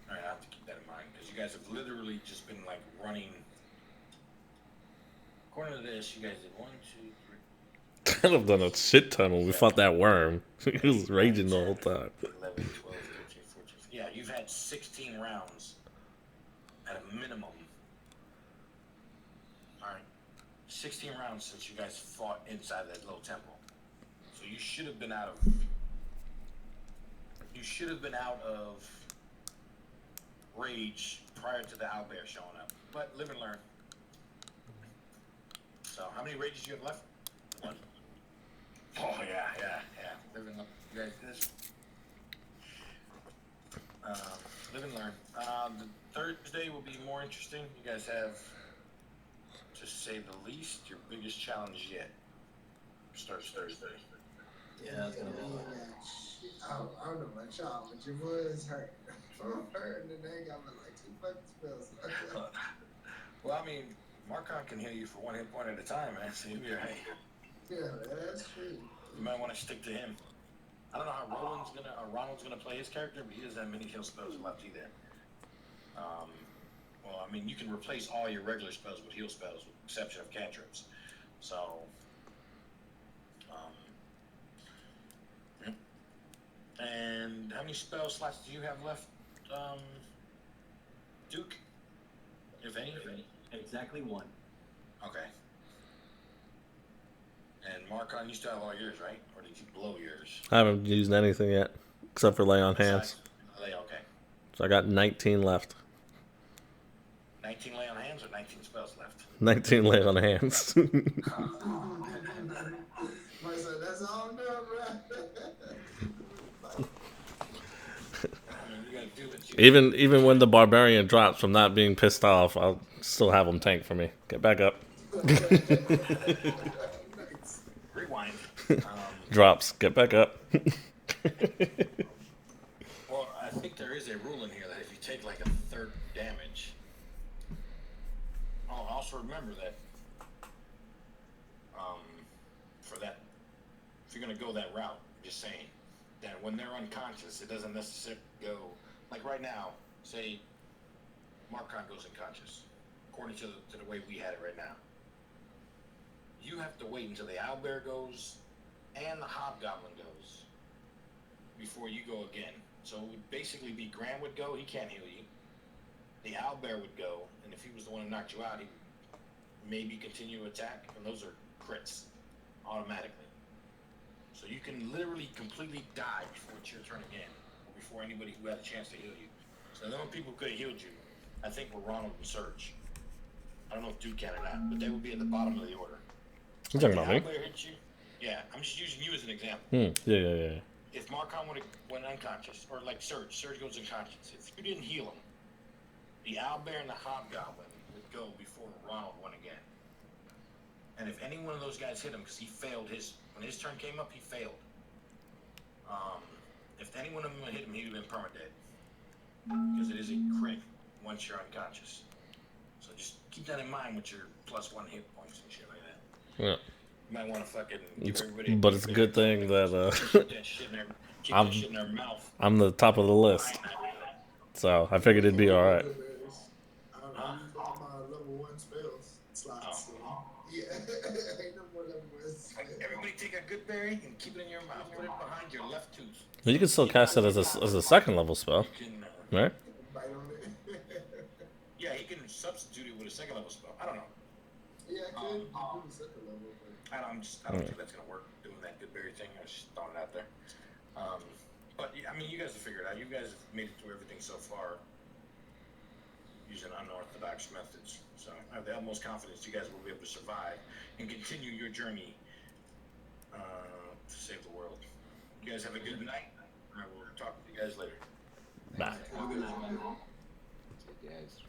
All right, I have to keep that in mind because you guys have literally just been like running. According to this, you guys did 1, 2, 3. Could have done a shit ton when we fought that worm. He was raging the whole time. 11, 12, 13, 14. Yeah, you've had 16 rounds at a minimum. All right, 16 rounds since you guys fought inside that little temple. So you should have been out of. You should have been out of rage prior to the owlbear showing up. But live and learn. So how many rages do you have left? 1. Oh yeah. Live and learn. You guys, this. Live and learn. The Thursday will be more interesting. You guys have, to say the least, your biggest challenge yet. Starts Thursday. Yeah, it's gonna I don't know about y'all, but your boys hurt. I'm hurting and they got me like 2 fucking spells. Well, I mean, Marcon can heal you for 1 hit point at a time, man. So you'll be alright. Yeah, that's true. You might want to stick to him. I don't know how Ronald's gonna play his character, but he doesn't have many heal spells left either. Well, I mean, you can replace all your regular spells with heal spells, with the exception of cantrips. So, and how many spell slots do you have left, Duke? If any? exactly 1. Okay. And Marcon, you still have all yours, right? Or did you blow yours? I haven't used anything yet, except for lay on hands. Lay, okay. So I got 19 left. 19 lay on hands or 19 spells left? 19 lay on hands. My son, that's all done, right? I mean, you gotta do what you even when the barbarian drops from not being pissed off, I'll still have him tank for me. Get back up. rewind. Drops. Get back up. Well, I think there is a rule in here that if you take like a third damage. Oh, also remember that for that, if you're gonna go that route, I'm just saying that when they're unconscious, it doesn't necessarily go like right now. Say Marcon goes unconscious, according to the way we had it right now. You have to wait until the owlbear goes and the hobgoblin goes before you go again. So it would basically be Grant would go, he can't heal you. The owlbear would go, and if he was the one who knocked you out, he would maybe continue to attack, and those are crits automatically. So you can literally completely die before it's your turn again, or before anybody who had a chance to heal you. So the only people who could have healed you, I think, were Ronald and Serge. I don't know if Duke can or not, but they would be at the bottom of the order. You talking about me? Owlbear hits you. Yeah, I'm just using you as an example. Yeah. If Marcon would have went unconscious, or like Serge goes unconscious, if you didn't heal him, the owlbear and the hobgoblin would go before Ronald went again. And if any one of those guys hit him, because he failed when his turn came up, he failed. If any one of them hit him, he would have been permadead. Because it is a crit once you're unconscious. So just keep that in mind with your +1 hit points and shit like that. Yeah. You might want to fucking give everybody. But it's a good thing that keep that shit in their mouth. I'm the top of the list. So I figured it'd be alright. I'm talking about level 1 spells slots. So, yeah, ain't no more level 1 spells. Everybody take a good berry and keep it in your mouth. Put it behind your left tooth. Well, you can still cast it as a second level spell, You can, right? Bite on it. yeah, he can substitute it with a second level spell. I don't know. Yeah, I could do the second level, but I don't think that's gonna work. Doing that good berry thing. I was just throwing it out there. But I mean, you guys have figured it out. You guys have made it through everything so far using unorthodox methods. So I have the utmost confidence you guys will be able to survive and continue your journey to save the world. You guys have a good night. I will talk to you guys later. Bye. Have a good night, man. So, guys.